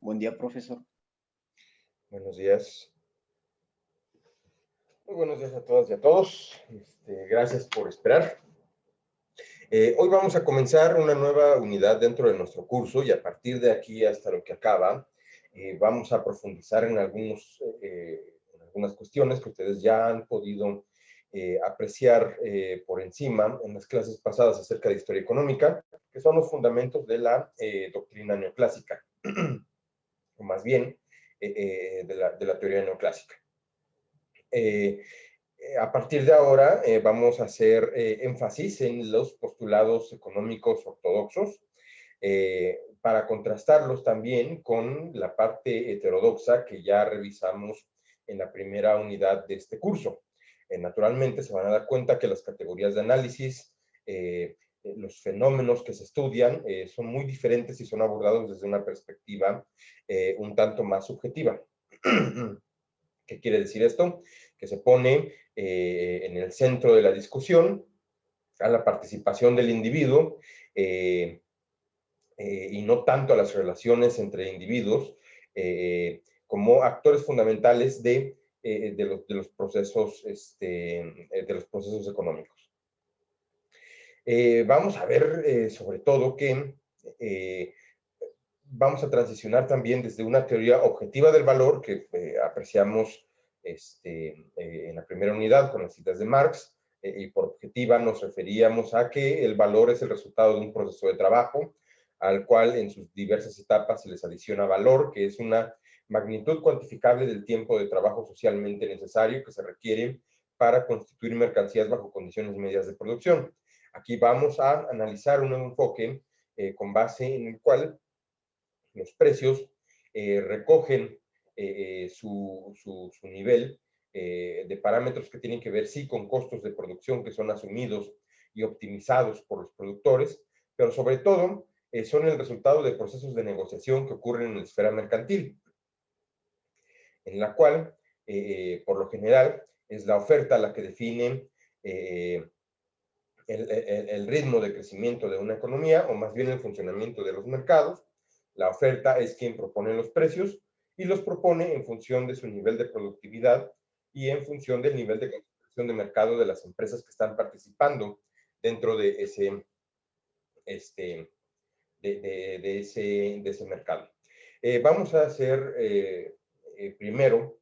Buen día, profesor. Buenos días. Muy buenos días a todas y a todos. Gracias por esperar. Hoy vamos a comenzar una nueva unidad dentro de nuestro curso y a partir de aquí hasta lo que acaba, vamos a profundizar en algunas cuestiones que ustedes ya han podido apreciar por encima en las clases pasadas acerca de historia económica, que son los fundamentos de la doctrina neoclásica, o más bien de la teoría neoclásica. A partir de ahora vamos a hacer énfasis en los postulados económicos ortodoxos para contrastarlos también con la parte heterodoxa que ya revisamos en la primera unidad de este curso. Naturalmente se van a dar cuenta que las categorías de análisis, los fenómenos que se estudian son muy diferentes y son abordados desde una perspectiva un tanto más subjetiva. ¿Qué quiere decir esto? Que se pone en el centro de la discusión a la participación del individuo y no tanto a las relaciones entre individuos como actores fundamentales de los procesos económicos. Vamos a ver sobre todo que vamos a transicionar también desde una teoría objetiva del valor que apreciamos en la primera unidad con las citas de Marx, y por objetiva nos referíamos a que el valor es el resultado de un proceso de trabajo, al cual en sus diversas etapas se les adiciona valor, que es una magnitud cuantificable del tiempo de trabajo socialmente necesario que se requiere para constituir mercancías bajo condiciones medias de producción. Aquí vamos a analizar un enfoque con base en el cual los precios recogen su nivel de parámetros que tienen que ver, sí, con costos de producción que son asumidos y optimizados por los productores, pero sobre todo son el resultado de procesos de negociación que ocurren en la esfera mercantil, en la cual, por lo general, es la oferta la que define el ritmo de crecimiento de una economía, o más bien el funcionamiento de los mercados. La oferta es quien propone los precios y los propone en función de su nivel de productividad y en función del nivel de concentración de mercado de las empresas que están participando dentro de ese, de ese mercado. Vamos a hacer primero,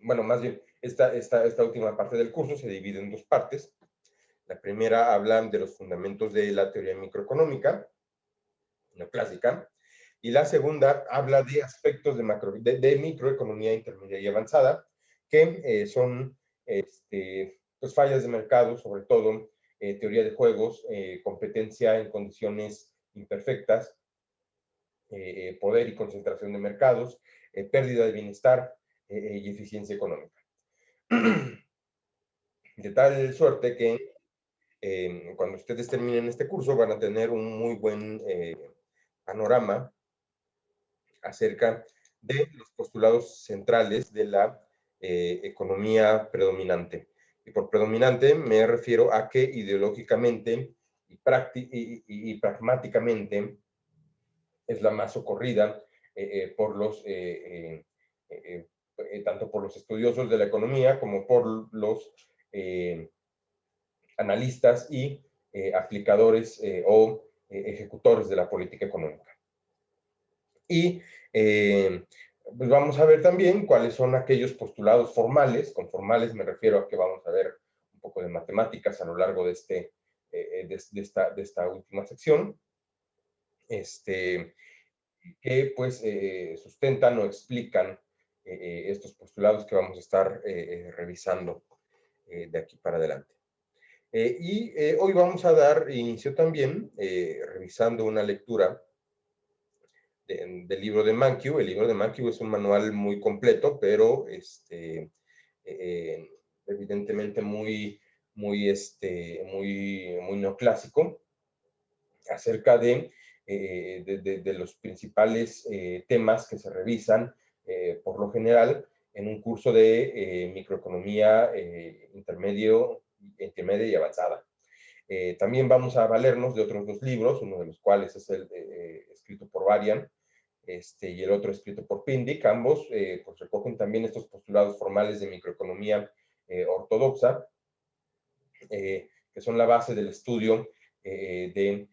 bueno, más bien, esta última parte del curso se divide en dos partes. La primera habla de los fundamentos de la teoría microeconómica, neoclásica, y la segunda habla de aspectos de microeconomía intermedia y avanzada, que son pues fallas de mercado, sobre todo teoría de juegos, competencia en condiciones imperfectas, poder y concentración de mercados, pérdida de bienestar y eficiencia económica. De tal suerte que cuando ustedes terminen este curso van a tener un muy buen panorama acerca de los postulados centrales de la economía predominante. Y por predominante me refiero a que ideológicamente y pragmáticamente es la más socorrida por tanto por los estudiosos de la economía como por los analistas y aplicadores o ejecutores de la política económica. Y pues vamos a ver también cuáles son aquellos postulados formales. Con formales me refiero a que vamos a ver un poco de matemáticas a lo largo de esta última sección, que pues sustentan o explican estos postulados que vamos a estar revisando de aquí para adelante. Hoy vamos a dar inicio también revisando una lectura del libro de Mankiw. El libro de Mankiw es un manual muy completo, pero evidentemente muy neoclásico, acerca de los principales temas que se revisan por lo general en un curso de microeconomía intermedia y avanzada. También vamos a valernos de otros dos libros, uno de los cuales es el escrito por Varian, y el otro escrito por Pindick. Ambos pues recogen también estos postulados formales de microeconomía ortodoxa, que son la base del estudio de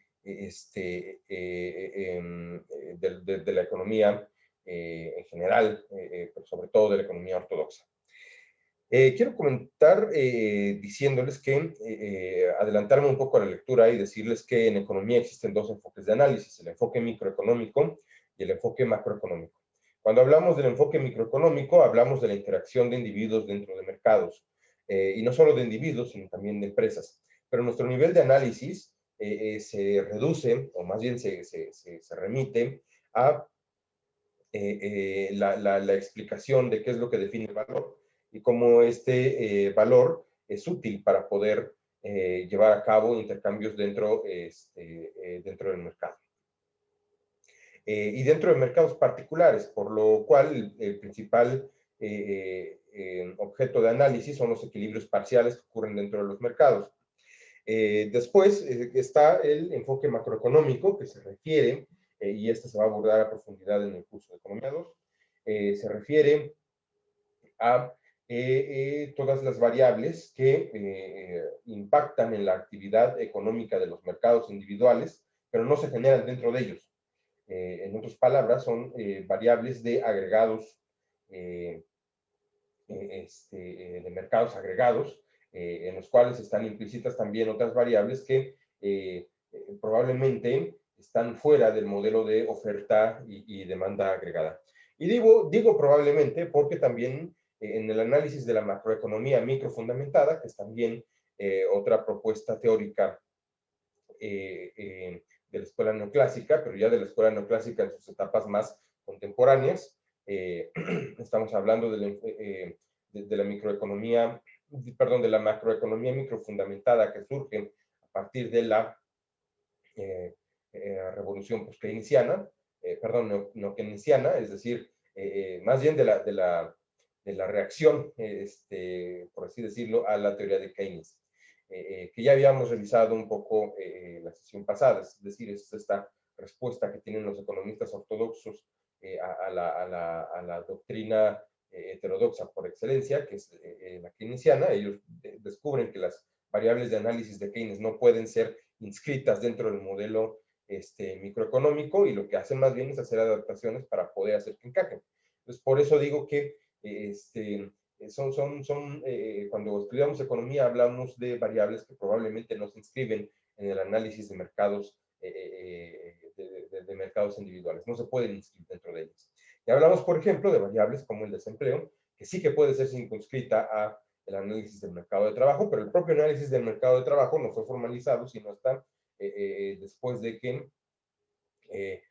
la economía en general, pero sobre todo de la economía ortodoxa. Quiero comentar diciéndoles que, adelantarme un poco a la lectura y decirles que en economía existen dos enfoques de análisis, el enfoque microeconómico y el enfoque macroeconómico. Cuando hablamos del enfoque microeconómico, hablamos de la interacción de individuos dentro de mercados, y no solo de individuos, sino también de empresas. Pero nuestro nivel de análisis se reduce, o más bien se remite a la explicación de qué es lo que define el valor y cómo este valor es útil para poder llevar a cabo intercambios dentro del mercado. Y dentro de mercados particulares, por lo cual el principal objeto de análisis son los equilibrios parciales que ocurren dentro de los mercados. Después está el enfoque macroeconómico, que se refiere, y este se va a abordar a profundidad en el curso de Economía 2, se refiere a todas las variables que impactan en la actividad económica de los mercados individuales, pero no se generan dentro de ellos. En otras palabras, son variables de agregados, de mercados agregados, en los cuales están implícitas también otras variables que probablemente están fuera del modelo de oferta y demanda agregada. Y digo probablemente porque también en el análisis de la macroeconomía microfundamentada, que es también otra propuesta teórica de la escuela neoclásica, pero ya de la escuela neoclásica en sus etapas más contemporáneas, estamos hablando de la microeconomía, perdón, de la macroeconomía microfundamentada que surge a partir de la revolución post-keynesiana, perdón, no keynesiana, es decir, más bien de la reacción, por así decirlo, a la teoría de Keynes, que ya habíamos revisado un poco la sesión pasada, es decir, es esta respuesta que tienen los economistas ortodoxos a la doctrina heterodoxa por excelencia, que es la keynesiana. Ellos descubren que las variables de análisis de Keynes no pueden ser inscritas dentro del modelo microeconómico, y lo que hacen más bien es hacer adaptaciones para poder hacer que encajen. Entonces, por eso digo que cuando estudiamos economía hablamos de variables que probablemente no se inscriben en el análisis de mercados, de mercados individuales, no se pueden inscribir dentro de ellas. Y hablamos, por ejemplo, de variables como el desempleo, que sí que puede ser circunscrita a el análisis del mercado de trabajo, pero el propio análisis del mercado de trabajo no fue formalizado, sino hasta después de que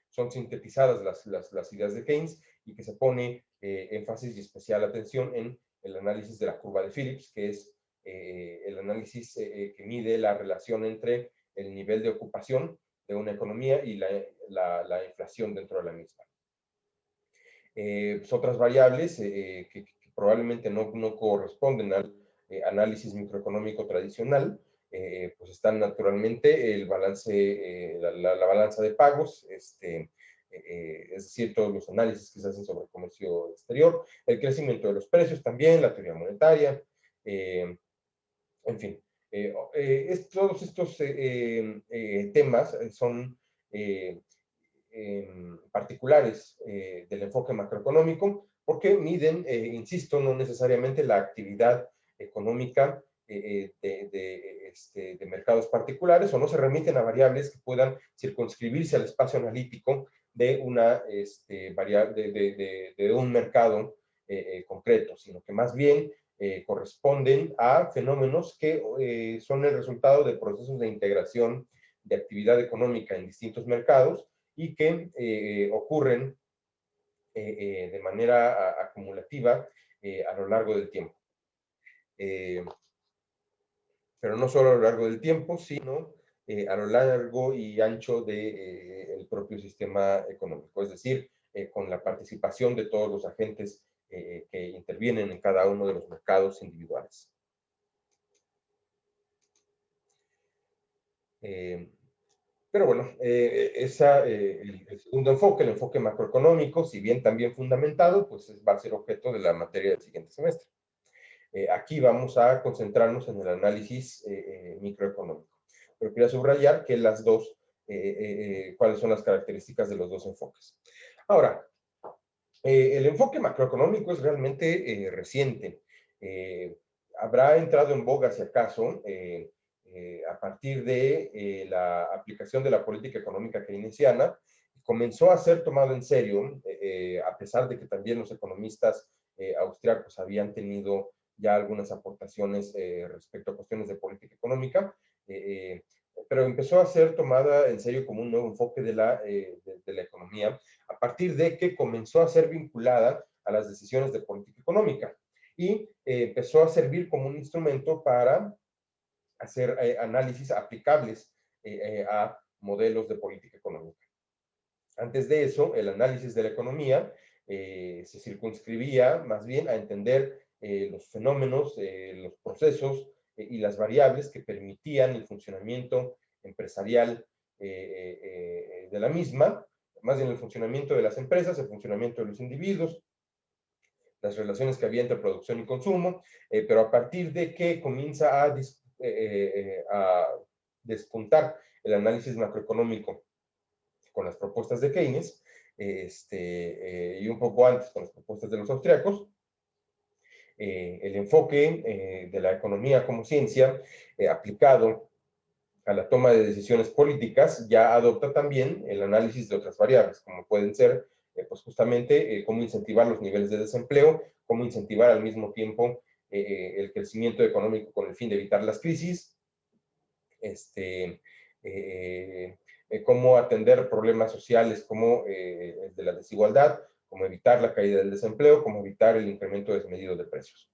son sintetizadas las ideas de Keynes, y que se pone énfasis y especial atención en el análisis de la curva de Phillips, que es el análisis que mide la relación entre el nivel de ocupación de una economía y la inflación dentro de la misma. Pues otras variables que probablemente no corresponden al análisis microeconómico tradicional, pues están naturalmente el balance, la balanza de pagos, es decir, todos los análisis que se hacen sobre el comercio exterior, el crecimiento de los precios también, la teoría monetaria, en fin. Todos estos temas son particulares del enfoque macroeconómico, porque miden, insisto, no necesariamente la actividad económica de mercados particulares, o no se remiten a variables que puedan circunscribirse al espacio analítico de un mercado concreto, sino que más bien corresponden a fenómenos que son el resultado de procesos de integración de actividad económica en distintos mercados, y que ocurren de manera acumulativa a lo largo del tiempo. Pero no solo a lo largo del tiempo, sino a lo largo y ancho del propio sistema económico, es decir, con la participación de todos los agentes que intervienen en cada uno de los mercados individuales. Pero bueno, el segundo enfoque, el enfoque macroeconómico, si bien también fundamentado, pues va a ser objeto de la materia del siguiente semestre. Aquí vamos a concentrarnos en el análisis microeconómico. Pero quería subrayar que las dos, cuáles son las características de los dos enfoques. Ahora, el enfoque macroeconómico es realmente reciente. Habrá entrado en boga, si acaso, a partir de la aplicación de la política económica keynesiana. Comenzó a ser tomado en serio, a pesar de que también los economistas austriacos habían tenido ya algunas aportaciones respecto a cuestiones de política económica, pero empezó a ser tomada en serio como un nuevo enfoque de la economía, a partir de que comenzó a ser vinculada a las decisiones de política económica y empezó a servir como un instrumento para hacer análisis aplicables a modelos de política económica. Antes de eso, el análisis de la economía se circunscribía más bien a entender los fenómenos, los procesos y las variables que permitían el funcionamiento empresarial de la misma, más bien el funcionamiento de las empresas, el funcionamiento de los individuos, las relaciones que había entre producción y consumo, pero a partir de que comienza a despuntar el análisis macroeconómico con las propuestas de Keynes, y un poco antes con las propuestas de los austriacos, el enfoque de la economía como ciencia aplicado a la toma de decisiones políticas ya adopta también el análisis de otras variables, como pueden ser, pues justamente, cómo incentivar los niveles de desempleo, cómo incentivar al mismo tiempo el crecimiento económico con el fin de evitar las crisis, cómo atender problemas sociales como el de la desigualdad, cómo evitar la caída del desempleo, cómo evitar el incremento desmedido de precios.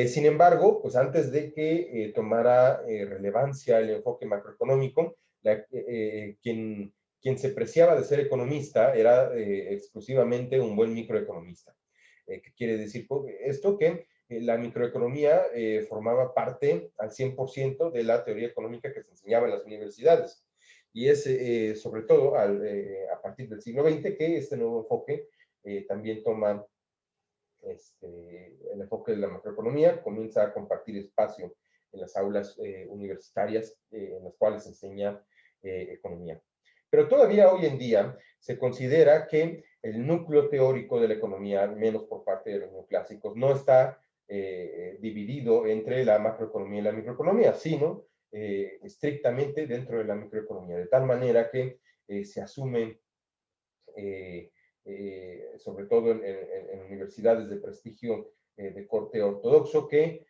Sin embargo, pues antes de que tomara relevancia el enfoque macroeconómico, quien se preciaba de ser economista era exclusivamente un buen microeconomista. ¿Qué quiere decir esto? Que la microeconomía formaba parte al 100% de la teoría económica que se enseñaba en las universidades. Y es sobre todo a partir del siglo XX que este nuevo enfoque también toma el enfoque de la macroeconomía, comienza a compartir espacio en las aulas universitarias en las cuales se enseña economía. Pero todavía hoy en día se considera que el núcleo teórico de la economía, al menos por parte de los neoclásicos, no está dividido entre la macroeconomía y la microeconomía, sino estrictamente dentro de la microeconomía, de tal manera que se asume sobre todo en universidades de prestigio de corte ortodoxo, que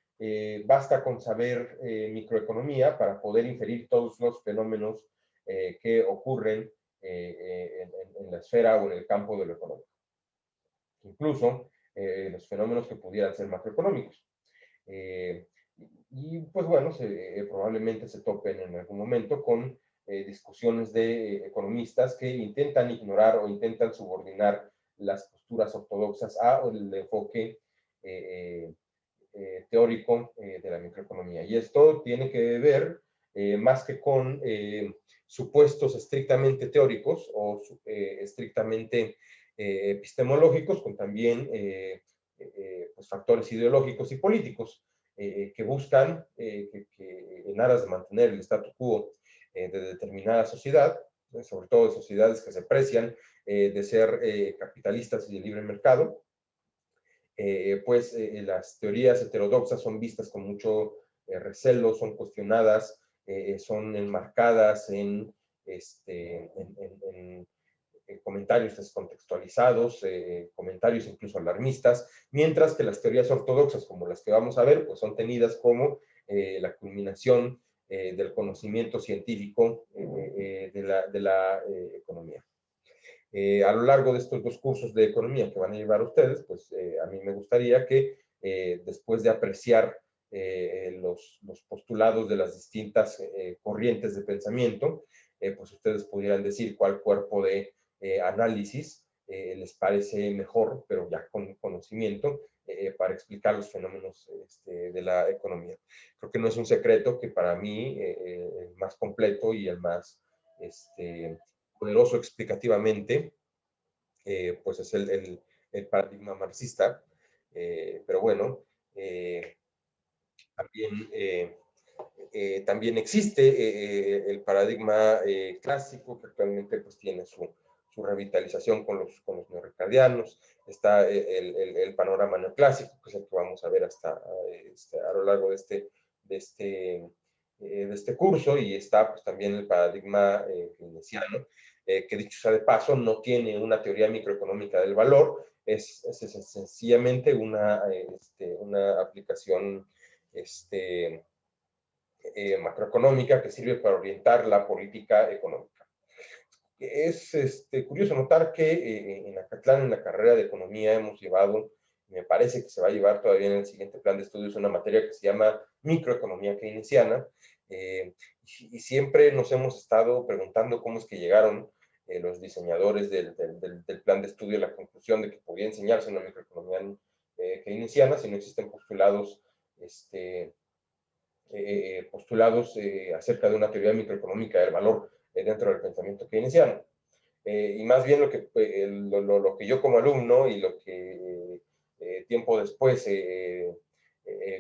basta con saber microeconomía para poder inferir todos los fenómenos que ocurren en la esfera o en el campo de lo económico. Incluso los fenómenos que pudieran ser macroeconómicos. Y pues bueno, probablemente se topen en algún momento con discusiones de economistas que intentan ignorar o intentan subordinar las posturas ortodoxas al enfoque teórico de la microeconomía. Y esto tiene que ver más que con supuestos estrictamente teóricos o estrictamente epistemológicos, con también pues factores ideológicos y políticos que buscan que en aras de mantener el statu quo de determinada sociedad, sobre todo de sociedades que se precian de ser capitalistas y de libre mercado, pues las teorías heterodoxas son vistas con mucho recelo, son cuestionadas, son enmarcadas en comentarios descontextualizados, comentarios incluso alarmistas, mientras que las teorías ortodoxas, como las que vamos a ver, pues son tenidas como la culminación del conocimiento científico de la economía. A lo largo de estos dos cursos de economía que van a llevar ustedes, pues a mí me gustaría que después de apreciar los postulados de las distintas corrientes de pensamiento, pues ustedes pudieran decir cuál cuerpo de análisis les parece mejor, pero ya con conocimiento, para explicar los fenómenos de la economía. Creo que no es un secreto que para mí el más completo y el más poderoso explicativamente, pues es el paradigma marxista. Pero bueno, también, también existe el paradigma clásico, que actualmente pues tiene su revitalización con los neorricardianos. Está el panorama neoclásico, que es el que vamos a ver hasta a lo largo de este, de este curso, y está pues también el paradigma keynesiano, que dicho sea de paso, no tiene una teoría microeconómica del valor, es sencillamente una aplicación macroeconómica que sirve para orientar la política económica. Es curioso notar que en Acatlán, en la carrera de economía, hemos llevado, me parece que se va a llevar todavía en el siguiente plan de estudios, una materia que se llama microeconomía keynesiana, y siempre nos hemos estado preguntando cómo es que llegaron los diseñadores del plan de estudio a la conclusión de que podía enseñarse una microeconomía keynesiana si no existen postulados acerca de una teoría microeconómica del valor dentro del pensamiento keynesiano. Y más bien lo que yo como alumno y lo que tiempo después,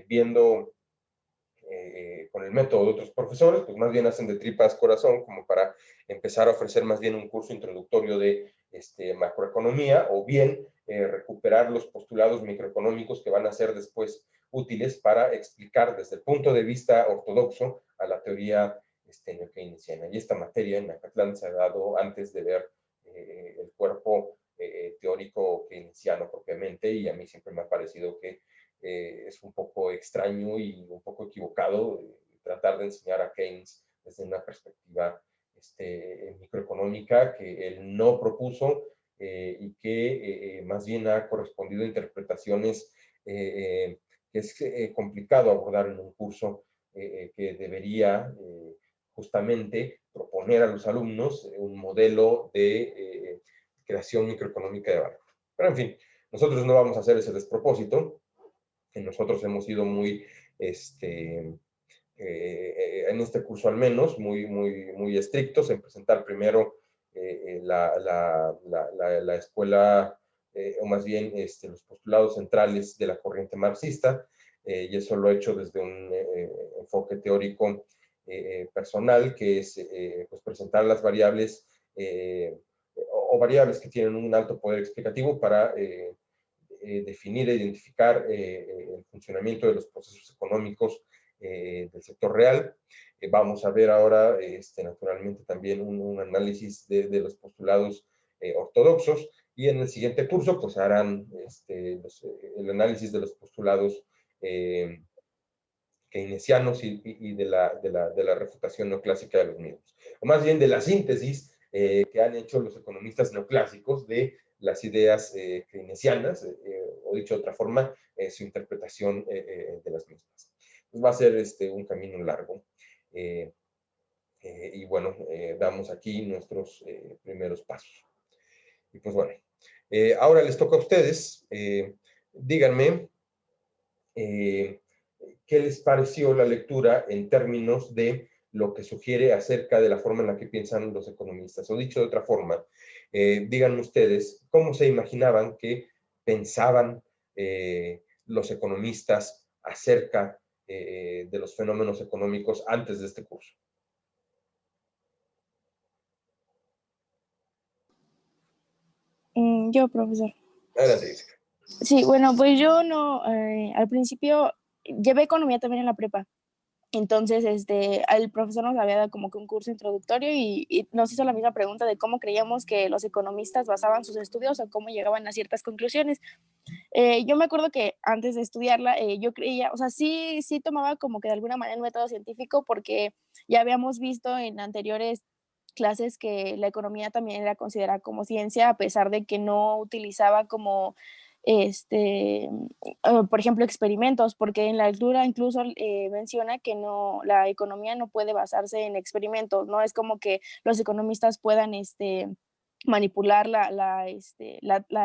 viendo con el método de otros profesores, pues más bien hacen de tripas corazón, como para empezar a ofrecer más bien un curso introductorio de macroeconomía, o bien recuperar los postulados microeconómicos que van a ser después útiles para explicar desde el punto de vista ortodoxo a la teoría neokeynesiana. Y esta materia en Acatlán se ha dado antes de ver el cuerpo teórico keynesiano propiamente, y a mí siempre me ha parecido que es un poco extraño y un poco equivocado tratar de enseñar a Keynes desde una perspectiva microeconómica que él no propuso, y que más bien ha correspondido a interpretaciones que es complicado abordar en un curso que debería justamente proponer a los alumnos un modelo de creación microeconómica de valor. Pero en fin, nosotros no vamos a hacer ese despropósito. Nosotros hemos sido muy, en este curso al menos, muy estrictos en presentar primero la escuela, o más bien los postulados centrales de la corriente marxista, y eso lo he hecho desde un enfoque teórico personal, que es pues presentar las variables o variables que tienen un alto poder explicativo para definir e identificar el funcionamiento de los procesos económicos del sector real. Vamos a ver ahora, naturalmente, también un análisis de los postulados ortodoxos, y en el siguiente curso pues harán el análisis de los postulados keynesianos y de la refutación neoclásica de los mismos, o más bien de la síntesis que han hecho los economistas neoclásicos de las ideas keynesianas, o dicho de otra forma, su interpretación de las mismas. Pues va a ser un camino largo. Y bueno, damos aquí nuestros primeros pasos. Y pues bueno, ahora les toca a ustedes. Díganme qué les pareció la lectura en términos de lo que sugiere acerca de la forma en la que piensan los economistas. O dicho de otra forma, díganme ustedes cómo se imaginaban que pensaban los economistas acerca de los fenómenos económicos antes de este curso. Yo, profesor. Adelante, Jessica. Sí, bueno, pues yo no, al principio llevé economía también en la prepa. Entonces, el profesor nos había dado como que un curso introductorio y nos hizo la misma pregunta de cómo creíamos que los economistas basaban sus estudios o cómo llegaban a ciertas conclusiones. Yo me acuerdo que antes de estudiarla, yo creía, o sea, sí tomaba como que de alguna manera un método científico, porque ya habíamos visto en anteriores clases que la economía también era considerada como ciencia, a pesar de que no utilizaba como, por ejemplo, experimentos, porque en la lectura incluso menciona que no, la economía no puede basarse en experimentos, no es como que los economistas puedan, manipular la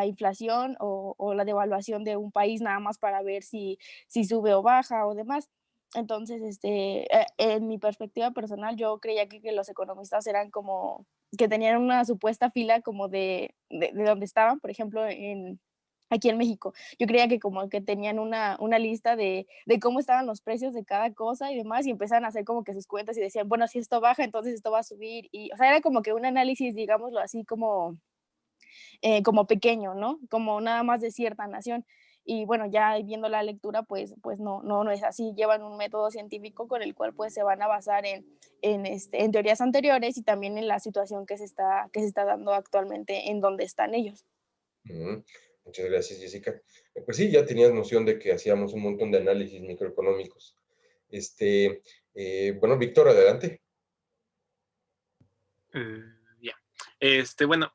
inflación o la devaluación de un país nada más para ver si sube o baja o demás. Entonces, en mi perspectiva personal, yo creía que los economistas eran como que tenían una supuesta fila como de donde estaban, por ejemplo, aquí en México. Yo creía que como que tenían una lista de cómo estaban los precios de cada cosa y demás, y empezaban a hacer como que sus cuentas y decían, bueno, si esto baja, entonces esto va a subir. Y, o sea, era como que un análisis, digámoslo así, como pequeño, ¿no? Como nada más de cierta nación. Y bueno, ya viendo la lectura, pues no es así. Llevan un método científico con el cual pues se van a basar en teorías anteriores y también en la situación que se está dando actualmente en donde están ellos. Ujú. Muchas gracias, Jessica. Pues sí, ya tenías noción de que hacíamos un montón de análisis microeconómicos. Bueno, Víctor, adelante. Ya. Bueno,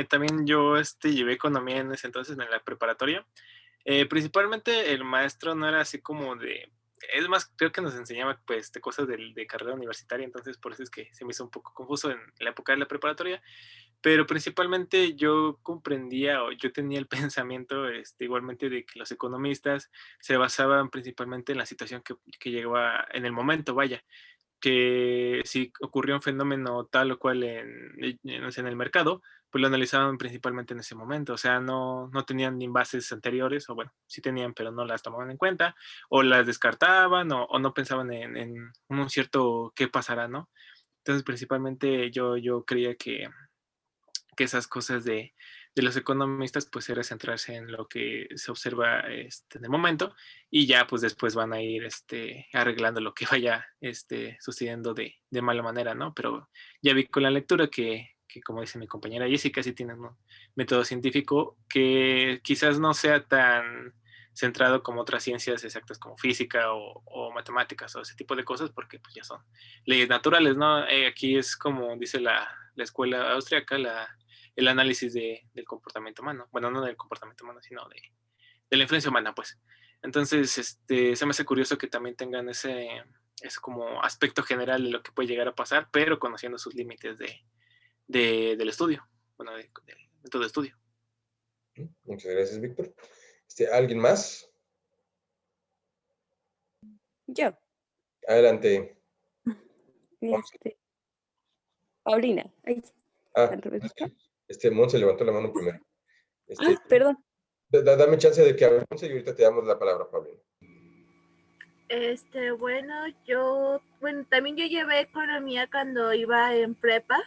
también yo llevé economía en ese entonces en la preparatoria. Principalmente el maestro no era así como de... Es más, creo que nos enseñaba pues de cosas de carrera universitaria, entonces por eso es que se me hizo un poco confuso en la época de la preparatoria, pero principalmente yo comprendía o yo tenía el pensamiento igualmente de que los economistas se basaban principalmente en la situación que llegaba en el momento, vaya, que si ocurrió un fenómeno tal o cual no sé, en el mercado, pues lo analizaban principalmente en ese momento. O sea, no tenían ni bases anteriores, o bueno, sí tenían, pero no las tomaban en cuenta, o las descartaban, o no pensaban en un cierto qué pasará, ¿no? Entonces, principalmente yo creía que esas cosas de los economistas, pues era centrarse en lo que se observa en el momento y ya pues después van a ir arreglando lo que vaya sucediendo de mala manera, ¿no? Pero ya vi con la lectura que como dice mi compañera Jessica, sí tiene un método científico que quizás no sea tan centrado como otras ciencias exactas como física o matemáticas o ese tipo de cosas, porque pues ya son leyes naturales, ¿no? Aquí es como dice la escuela austriaca, el análisis del comportamiento humano. Bueno, no del comportamiento humano, sino de la influencia humana, pues. Entonces, se me hace curioso que también tengan ese como aspecto general de lo que puede llegar a pasar, pero conociendo sus límites del estudio, bueno, del método de estudio. Muchas gracias, Víctor. ¿Alguien más? Yo, Adelante. este, Paulina. Ay, Ah, al revés, es ¿no? que Monse levantó la mano primero. Ah, perdón. Dame chance de que hable Monse y ahorita te damos la palabra, Paulina. Bueno, también yo llevé economía cuando iba en prepa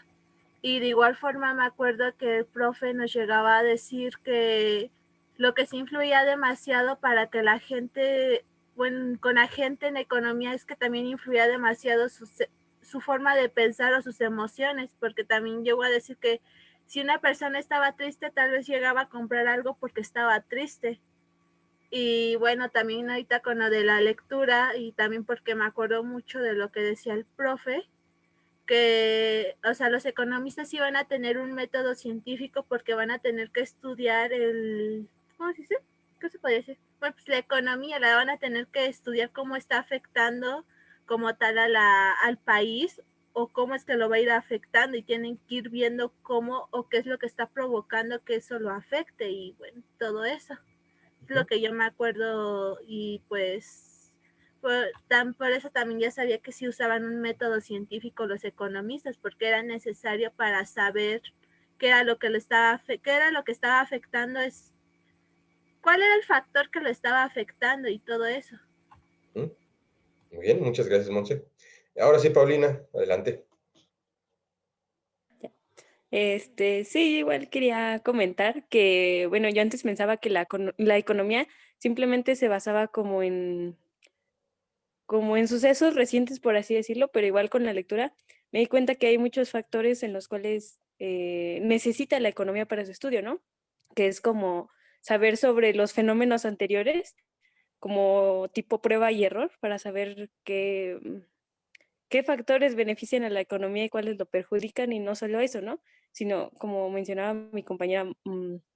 y de igual forma me acuerdo que el profe nos llegaba a decir que lo que sí influía demasiado para que la gente, bueno, con la gente en economía es que también influía demasiado su forma de pensar o sus emociones, porque también llegó a decir que si una persona estaba triste, tal vez llegaba a comprar algo porque estaba triste. Y bueno, también ahorita con lo de la lectura y también porque me acuerdo mucho de lo que decía el profe, que, o sea, los economistas sí van a tener un método científico porque van a tener que estudiar ¿cómo se dice? ¿Qué se puede decir? Bueno, pues la economía la van a tener que estudiar cómo está afectando como tal al país o cómo es que lo va a ir afectando y tienen que ir viendo cómo o qué es lo que está provocando que eso lo afecte y bueno, todo eso es lo que yo me acuerdo y pues por eso también ya sabía que sí usaban un método científico los economistas porque era necesario para saber qué era lo que estaba afectando, cuál era el factor que lo estaba afectando y todo eso. Muy bien, muchas gracias, Monse. Ahora sí, Paulina, adelante. Sí, igual quería comentar que, bueno, yo antes pensaba que la economía simplemente se basaba como en sucesos recientes, por así decirlo, pero igual con la lectura me di cuenta que hay muchos factores en los cuales necesita la economía para su estudio, ¿no? Que es como saber sobre los fenómenos anteriores, como tipo prueba y error, para saber qué factores benefician a la economía y cuáles lo perjudican, y no solo eso, ¿no? Sino, como mencionaba mi compañera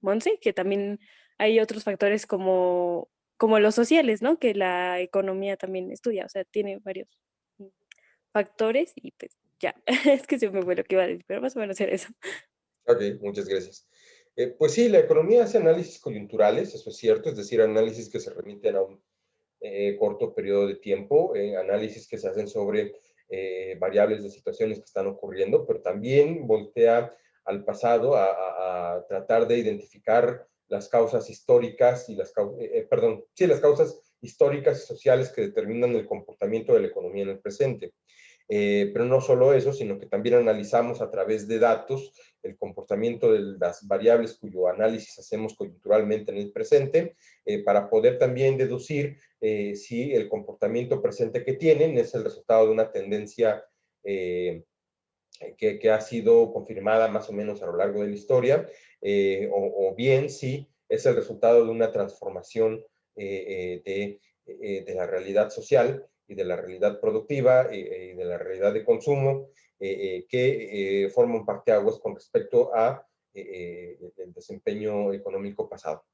Monse, que también hay otros factores como los sociales, ¿no? Que la economía también estudia, o sea, tiene varios factores y pues ya, es que se me fue lo que iba a decir, pero más o menos era eso. Ok, muchas gracias. Pues sí, la economía hace análisis coyunturales, eso es cierto, es decir, análisis que se remiten a un corto periodo de tiempo, análisis que se hacen sobre variables de situaciones que están ocurriendo, pero también voltea al pasado a tratar de identificar las causas históricas y las causas históricas y sociales que determinan el comportamiento de la economía en el presente. Pero no solo eso, sino que también analizamos a través de datos el comportamiento de las variables cuyo análisis hacemos coyunturalmente en el presente, para poder también deducir si el comportamiento presente que tienen es el resultado de una tendencia que ha sido confirmada más o menos a lo largo de la historia, o bien si es el resultado de una transformación de la realidad social y de la realidad productiva y de la realidad de consumo, que forma un parteaguas con respecto a el desempeño económico pasado.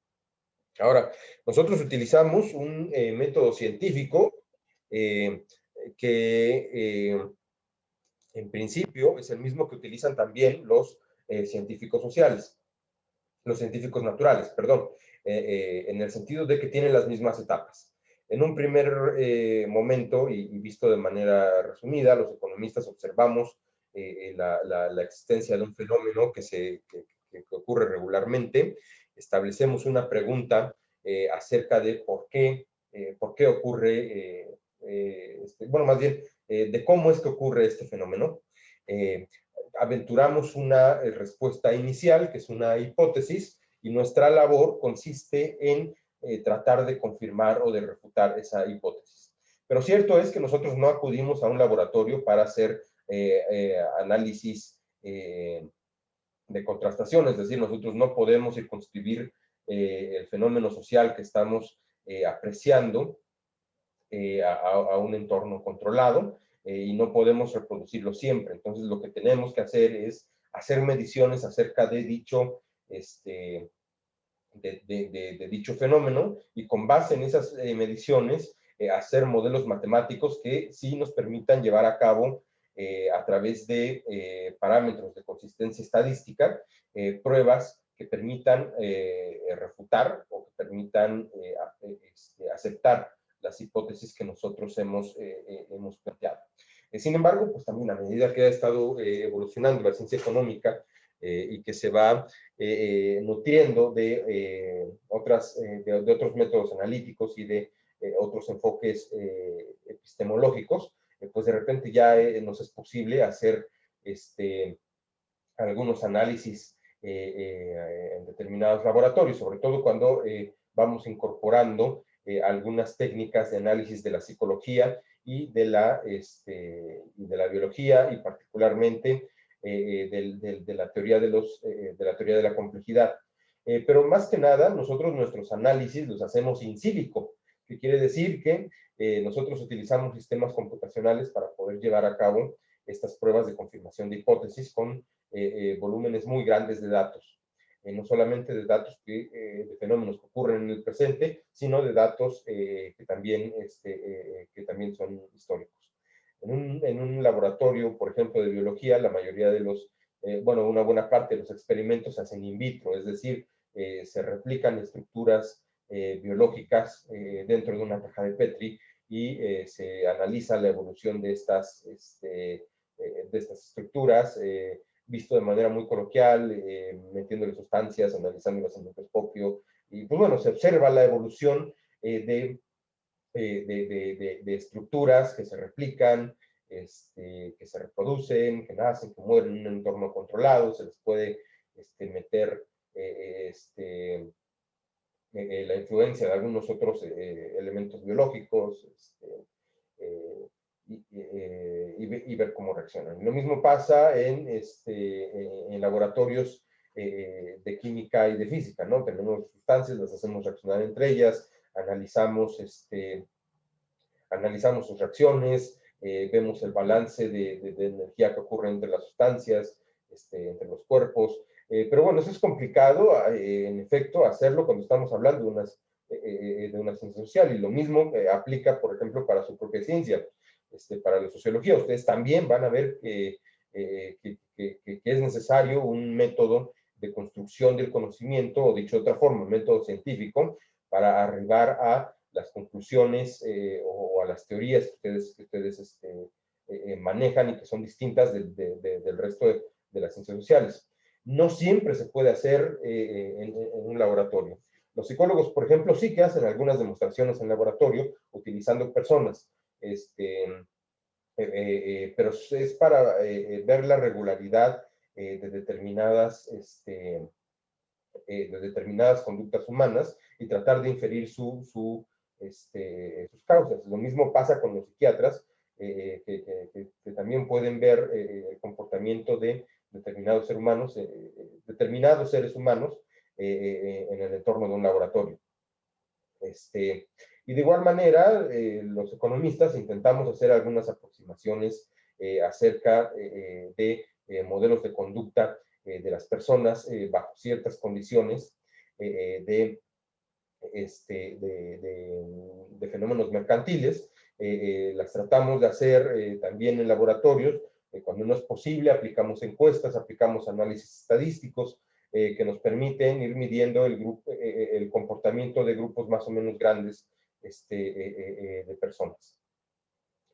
Ahora, nosotros utilizamos un método científico que en principio es el mismo que utilizan también los científicos sociales, los científicos naturales, perdón, en el sentido de que tienen las mismas etapas. En un primer momento, y visto de manera resumida, los economistas observamos la existencia de un fenómeno que ocurre regularmente, establecemos una pregunta acerca de por qué ocurre, bueno, más bien, de cómo es que ocurre este fenómeno. Aventuramos una respuesta inicial, que es una hipótesis, y nuestra labor consiste en tratar de confirmar o de refutar esa hipótesis. Pero cierto es que nosotros no acudimos a un laboratorio para hacer análisis de contrastación, es decir, nosotros no podemos circunscribir el fenómeno social que estamos apreciando a un entorno controlado, y no podemos reproducirlo siempre. Entonces, lo que tenemos que hacer es hacer mediciones acerca de dicho, de dicho fenómeno, y con base en esas mediciones, hacer modelos matemáticos que sí nos permitan llevar a cabo, a través de parámetros de consistencia estadística, pruebas que permitan refutar o que permitan aceptar las hipótesis que nosotros hemos planteado. Sin embargo, pues también a medida que ha estado evolucionando la ciencia económica y que se va nutriendo de otros métodos analíticos y de otros enfoques epistemológicos, pues de repente ya nos es posible hacer algunos análisis en determinados laboratorios, sobre todo cuando vamos incorporando algunas técnicas de análisis de la psicología y de la biología, y particularmente de la teoría de la complejidad. Pero más que nada, nosotros nuestros análisis los hacemos in silico, que quiere decir que nosotros utilizamos sistemas computacionales para poder llevar a cabo estas pruebas de confirmación de hipótesis con volúmenes muy grandes de datos. No solamente de datos de fenómenos que ocurren en el presente, sino de datos que también son históricos. En un laboratorio, por ejemplo, de biología, la mayoría de una buena parte de los experimentos se hacen in vitro, es decir, se replican estructuras biológicas dentro de una caja de Petri, y se analiza la evolución de estas estructuras, visto de manera muy coloquial, metiéndole sustancias, analizándolas en el microscopio, y pues bueno, se observa la evolución de estructuras que se replican, que se reproducen, que nacen, que mueren en un entorno controlado. Se les puede meter la influencia de algunos otros elementos biológicos, y ver cómo reaccionan. Lo mismo pasa en laboratorios de química y de física, ¿no? Tenemos sustancias, las hacemos reaccionar entre ellas, analizamos sus reacciones, vemos el balance de energía que ocurre entre las sustancias, entre los cuerpos. Pero bueno, eso es complicado, en efecto, hacerlo cuando estamos hablando de una ciencia social, y lo mismo aplica, por ejemplo, para su propia ciencia, para la sociología. Ustedes también van a ver que es necesario un método de construcción del conocimiento, o dicho de otra forma, un método científico, para arribar a las conclusiones o a las teorías que ustedes manejan y que son distintas del resto de las ciencias sociales. No siempre se puede hacer en un laboratorio. Los psicólogos, por ejemplo, sí que hacen algunas demostraciones en laboratorio utilizando personas, pero es para ver la regularidad de determinadas conductas humanas y tratar de inferir sus causas. Lo mismo pasa con los psiquiatras, que también pueden ver el comportamiento de determinados seres humanos en el entorno de un laboratorio. Y de igual manera, los economistas intentamos hacer algunas aproximaciones acerca de modelos de conducta de las personas bajo ciertas condiciones de fenómenos mercantiles. Las tratamos de hacer también en laboratorios. Cuando no es posible, aplicamos encuestas, aplicamos análisis estadísticos que nos permiten ir midiendo el comportamiento de grupos más o menos grandes de personas.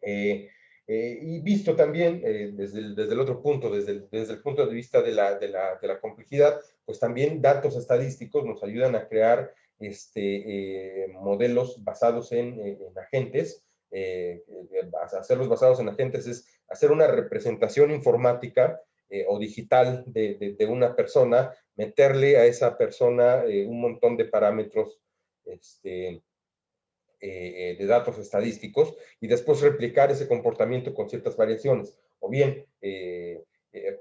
Y visto también desde el otro punto, desde el punto de vista de la complejidad, pues también datos estadísticos nos ayudan a crear modelos basados en agentes. Hacerlos basados en agentes es hacer una representación informática o digital de una persona, meterle a esa persona un montón de parámetros de datos estadísticos y después replicar ese comportamiento con ciertas variaciones, o bien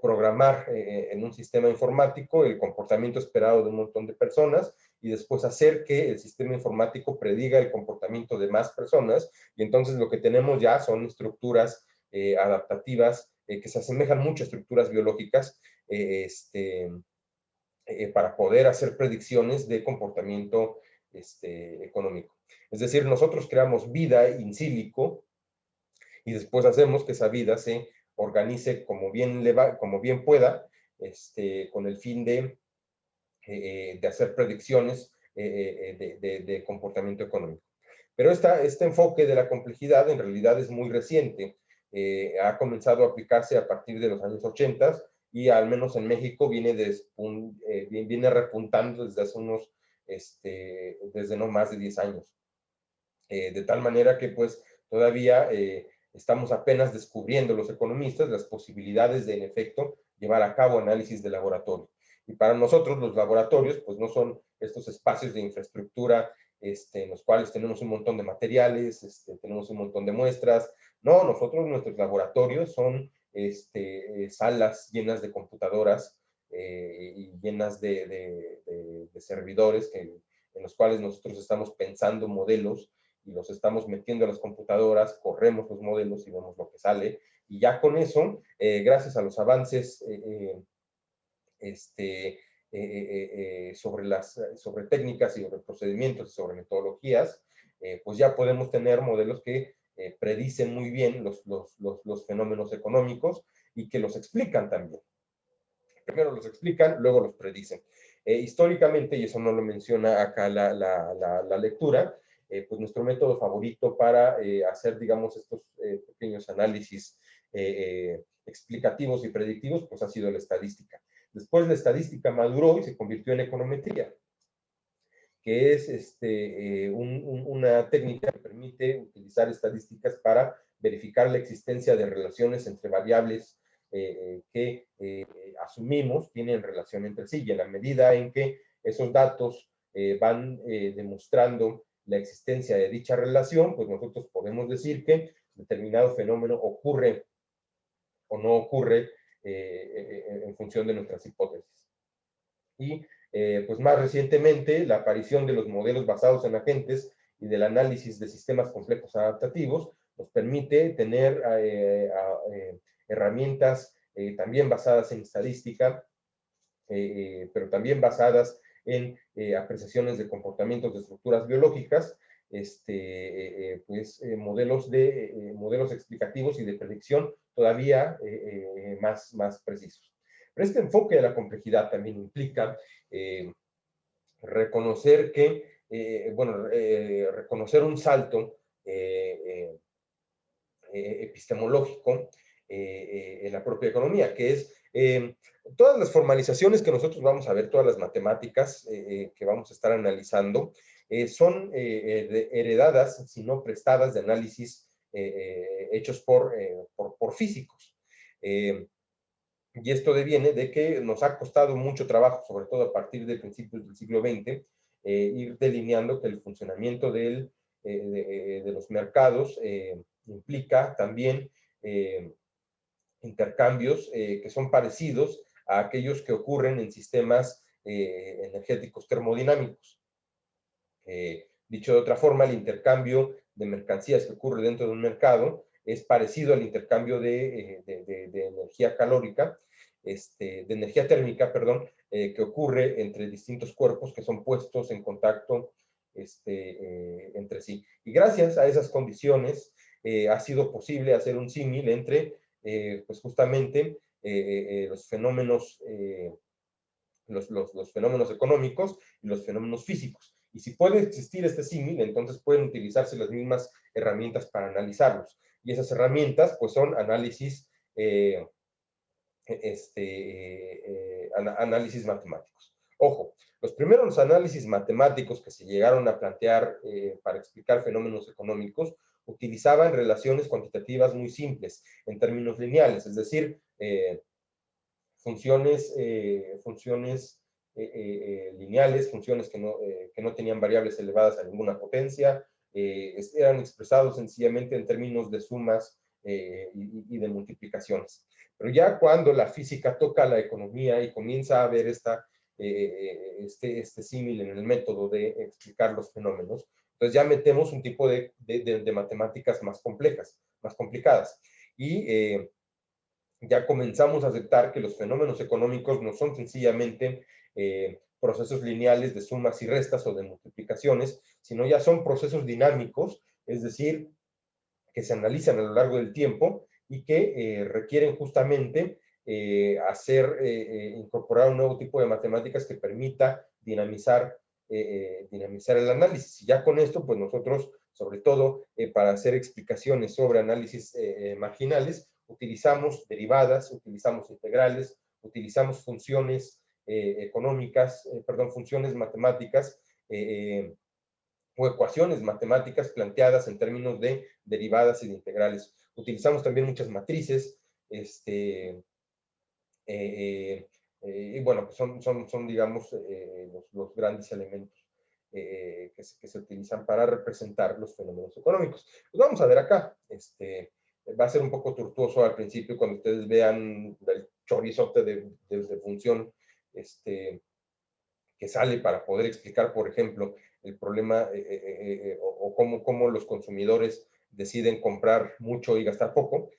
programar en un sistema informático el comportamiento esperado de un montón de personas y después hacer que el sistema informático prediga el comportamiento de más personas, y entonces lo que tenemos ya son estructuras adaptativas que se asemejan mucho a estructuras biológicas para poder hacer predicciones de comportamiento económico. Es decir, nosotros creamos vida in silico y después hacemos que esa vida se organice como bien pueda, con el fin de hacer predicciones de comportamiento económico. Pero este enfoque de la complejidad en realidad es muy reciente. Ha comenzado a aplicarse a partir de los años 80 y al menos en México viene repuntando desde hace desde no más de 10 años. De tal manera que pues todavía estamos apenas descubriendo los economistas las posibilidades de, en efecto, llevar a cabo análisis de laboratorio. Y para nosotros los laboratorios pues no son estos espacios de infraestructura en los cuales tenemos un montón de materiales, tenemos un montón de muestras. No, nuestros laboratorios son salas llenas de computadoras y llenas de servidores en los cuales nosotros estamos pensando modelos y los estamos metiendo a las computadoras, corremos los modelos y vemos lo que sale. Y ya con eso, gracias a los avances sobre técnicas y sobre procedimientos y sobre metodologías, pues ya podemos tener modelos que predicen muy bien los fenómenos económicos y que los explican también. Primero los explican, luego los predicen. Históricamente, y eso no lo menciona acá la lectura, pues nuestro método favorito para hacer, digamos, estos pequeños análisis explicativos y predictivos, pues ha sido la estadística. Después la estadística maduró y se convirtió en econometría, que es una técnica que permite utilizar estadísticas para verificar la existencia de relaciones entre variables que asumimos tienen relación entre sí, y en la medida en que esos datos van demostrando la existencia de dicha relación, pues nosotros podemos decir que determinado fenómeno ocurre o no ocurre en función de nuestras hipótesis. Y pues más recientemente, la aparición de los modelos basados en agentes y del análisis de sistemas complejos adaptativos nos permite tener herramientas también basadas en estadística, pero también basadas en apreciaciones de comportamientos de estructuras biológicas, modelos explicativos y de predicción todavía más precisos. Pero este enfoque de la complejidad también implica reconocer que reconocer un salto epistemológico en la propia economía, que es todas las formalizaciones que nosotros vamos a ver, todas las matemáticas que vamos a estar analizando, son heredadas, si no prestadas, de análisis hechos por físicos. Y esto deviene de que nos ha costado mucho trabajo, sobre todo a partir de principios del siglo XX, ir delineando que el funcionamiento de los mercados implica también intercambios que son parecidos a aquellos que ocurren en sistemas energéticos termodinámicos. Dicho de otra forma, el intercambio de mercancías que ocurre dentro de un mercado es parecido al intercambio de energía calórica, de energía térmica, perdón, que ocurre entre distintos cuerpos que son puestos en contacto entre sí. Y gracias a esas condiciones ha sido posible hacer un símil entre, pues justamente, los fenómenos económicos y los fenómenos físicos. Y si puede existir este símil, entonces pueden utilizarse las mismas herramientas para analizarlos. Y esas herramientas, pues, son análisis, análisis matemáticos. Ojo, los primeros análisis matemáticos que se llegaron a plantear para explicar fenómenos económicos utilizaban relaciones cuantitativas muy simples, en términos lineales, es decir, funciones lineales, funciones que no tenían variables elevadas a ninguna potencia, eran expresados sencillamente en términos de sumas y de multiplicaciones. Pero ya cuando la física toca la economía y comienza a ver este símil en el método de explicar los fenómenos, entonces ya metemos un tipo de matemáticas más complejas, más complicadas. Y ya comenzamos a aceptar que los fenómenos económicos no son sencillamente procesos lineales de sumas y restas o de multiplicaciones, sino ya son procesos dinámicos, es decir, que se analizan a lo largo del tiempo y que requieren justamente incorporar un nuevo tipo de matemáticas que permita dinamizar el análisis. Y ya con esto, pues nosotros, sobre todo para hacer explicaciones sobre análisis marginales, utilizamos derivadas, utilizamos integrales, utilizamos funciones funciones matemáticas o ecuaciones matemáticas planteadas en términos de derivadas y de integrales. Utilizamos también muchas matrices, y bueno, pues son digamos, los grandes elementos que se utilizan para representar los fenómenos económicos. Pues vamos a ver acá, va a ser un poco tortuoso al principio cuando ustedes vean el chorizote de función que sale para poder explicar, por ejemplo, el problema o cómo los consumidores deciden comprar mucho y gastar poco.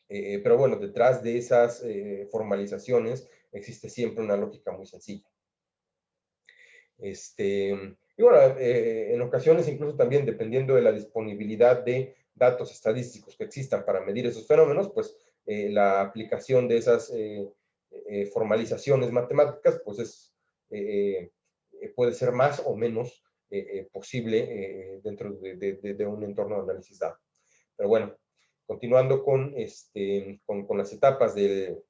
Pero bueno, detrás de esas formalizaciones existe siempre una lógica muy sencilla. Y bueno, en ocasiones incluso también dependiendo de la disponibilidad de datos estadísticos que existan para medir esos fenómenos, pues la aplicación de esas formalizaciones matemáticas, pues puede ser más o menos posible dentro de un entorno de análisis dado. Pero bueno, continuando con las etapas del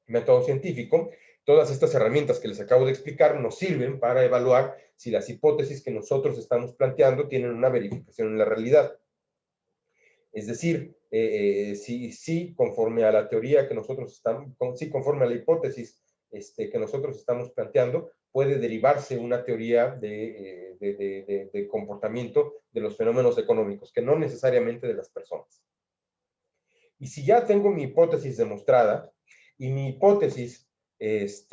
método científico, todas estas herramientas que les acabo de explicar nos sirven para evaluar si las hipótesis que nosotros estamos planteando tienen una verificación en la realidad. Es decir, si conforme a la teoría que nosotros estamos, si conforme a la hipótesis que nosotros estamos planteando, puede derivarse una teoría de comportamiento de los fenómenos económicos, que no necesariamente de las personas. Y si ya tengo mi hipótesis demostrada, y mi hipótesis es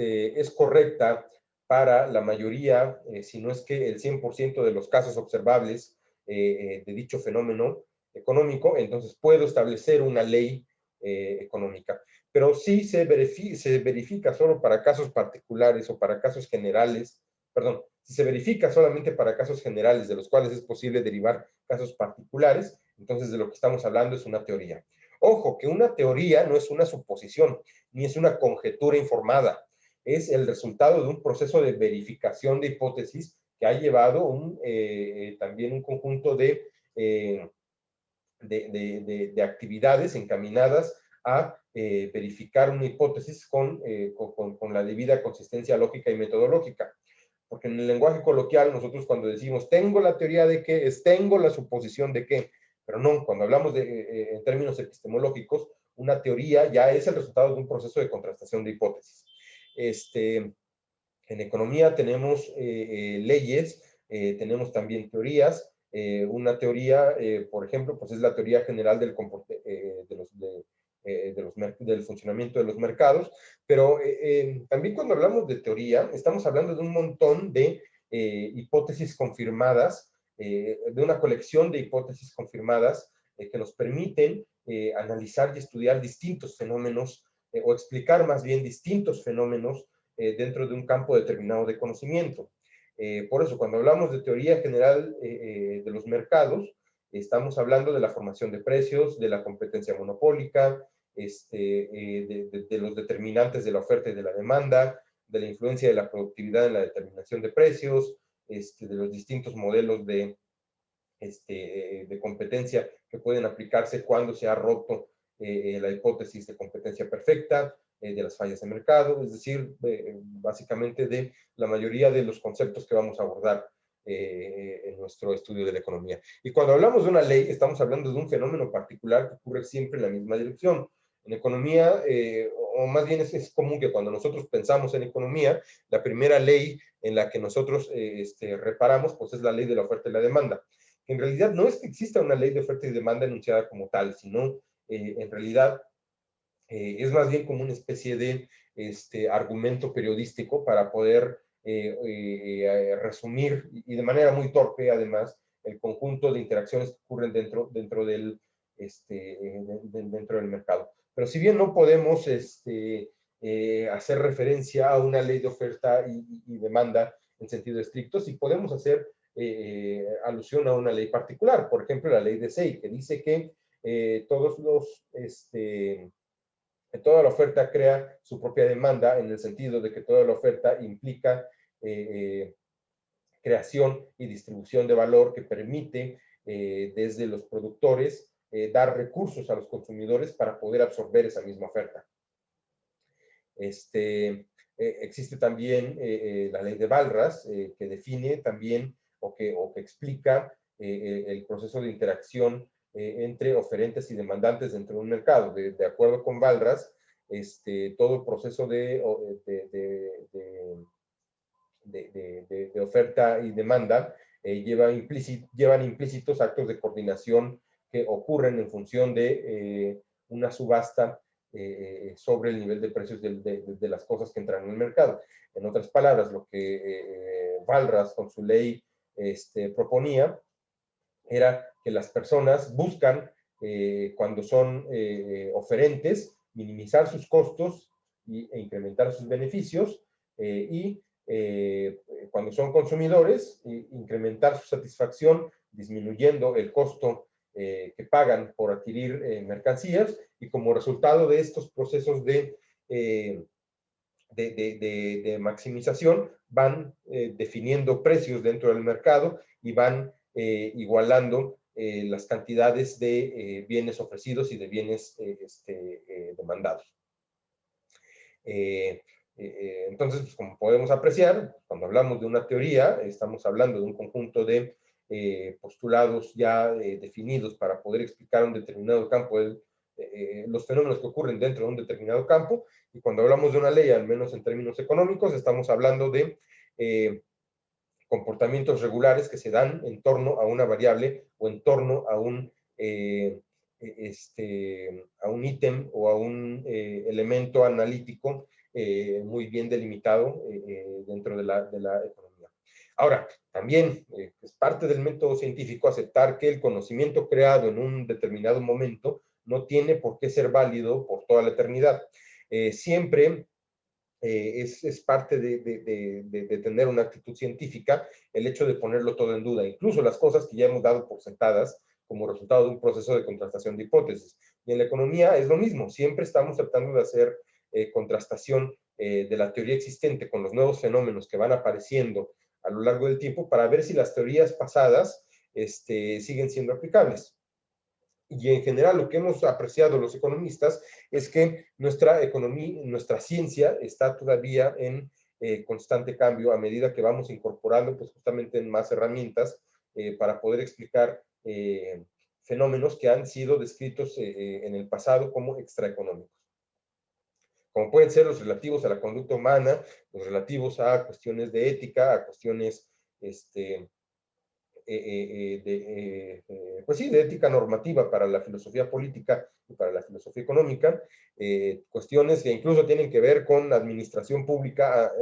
correcta para la mayoría, si no es que el 100% de los casos observables de dicho fenómeno económico, entonces puedo establecer una ley económica. Pero si se verifica solo para casos particulares o para casos generales, perdón, si se verifica solamente para casos generales de los cuales es posible derivar casos particulares, entonces de lo que estamos hablando es una teoría. Ojo, que una teoría no es una suposición, ni es una conjetura informada. es el resultado de un proceso de verificación de hipótesis que ha llevado también un conjunto de actividades encaminadas a verificar una hipótesis con la debida consistencia lógica y metodológica. Porque en el lenguaje coloquial nosotros cuando decimos tengo la teoría de que, es tengo la suposición de que, pero no, cuando hablamos en términos epistemológicos, una teoría ya es el resultado de un proceso de contrastación de hipótesis. En economía tenemos leyes, tenemos también teorías. Una teoría, por ejemplo, pues es la teoría general del funcionamiento de los mercados, pero también cuando hablamos de teoría, estamos hablando de un montón de hipótesis confirmadas, de una colección de hipótesis confirmadas que nos permiten analizar y estudiar distintos fenómenos, o explicar más bien distintos fenómenos dentro de un campo determinado de conocimiento. Por eso, cuando hablamos de teoría general de los mercados, estamos hablando de la formación de precios, de la competencia monopólica, de los determinantes de la oferta y de la demanda, de la influencia de la productividad en la determinación de precios, de los distintos modelos de competencia que pueden aplicarse cuando se ha roto la hipótesis de competencia perfecta, de las fallas de mercado, es decir, básicamente de la mayoría de los conceptos que vamos a abordar en nuestro estudio de la economía. Y cuando hablamos de una ley, estamos hablando de un fenómeno particular que ocurre siempre en la misma dirección. En economía, o más bien es común que cuando nosotros pensamos en economía, la primera ley en la que nosotros reparamos, pues es la ley de la oferta y la demanda. En realidad no es que exista una ley de oferta y demanda enunciada como tal, sino en realidad es más bien como una especie de argumento periodístico para poder resumir, y de manera muy torpe además, el conjunto de interacciones que ocurren dentro del mercado. Pero si bien no podemos hacer referencia a una ley de oferta y demanda en sentido estricto, sí podemos hacer alusión a una ley particular, por ejemplo, la ley de Say, que dice que toda la oferta crea su propia demanda, en el sentido de que toda la oferta implica creación y distribución de valor que permite desde los productores dar recursos a los consumidores para poder absorber esa misma oferta. Existe también la ley de Walras, que define también o que explica el proceso de interacción entre oferentes y demandantes dentro de un mercado. De acuerdo con Walras, todo el proceso de oferta y demanda llevan implícitos actos de coordinación que ocurren en función de una subasta sobre el nivel de precios de las cosas que entran en el mercado. En otras palabras, lo que Walras con su ley proponía era que las personas buscan, cuando son oferentes, minimizar sus costos e incrementar sus beneficios, y cuando son consumidores, incrementar su satisfacción disminuyendo el costo que pagan por adquirir mercancías, y como resultado de estos procesos de maximización van definiendo precios dentro del mercado y van igualando las cantidades de bienes ofrecidos y de bienes demandados. Entonces, pues, como podemos apreciar, cuando hablamos de una teoría, estamos hablando de un conjunto de postulados ya definidos para poder explicar un determinado campo, los fenómenos que ocurren dentro de un determinado campo. Y cuando hablamos de una ley, al menos en términos económicos, estamos hablando de comportamientos regulares que se dan en torno a una variable o en torno a un ítem o a un elemento analítico muy bien delimitado dentro de la economía. Ahora, también es parte del método científico aceptar que el conocimiento creado en un determinado momento no tiene por qué ser válido por toda la eternidad. Siempre es parte de tener una actitud científica el hecho de ponerlo todo en duda, incluso las cosas que ya hemos dado por sentadas como resultado de un proceso de contrastación de hipótesis. Y en la economía es lo mismo, siempre estamos tratando de hacer contrastación de la teoría existente con los nuevos fenómenos que van apareciendo a lo largo del tiempo para ver si las teorías pasadas siguen siendo aplicables. Y en general lo que hemos apreciado los economistas es que nuestra economía, nuestra ciencia está todavía en constante cambio a medida que vamos incorporando pues justamente en más herramientas para poder explicar fenómenos que han sido descritos en el pasado como extraeconómicos, como pueden ser los relativos a la conducta humana, los relativos a cuestiones de ética, a cuestiones pues sí, de ética normativa para la filosofía política y para la filosofía económica, cuestiones que incluso tienen que ver con administración pública,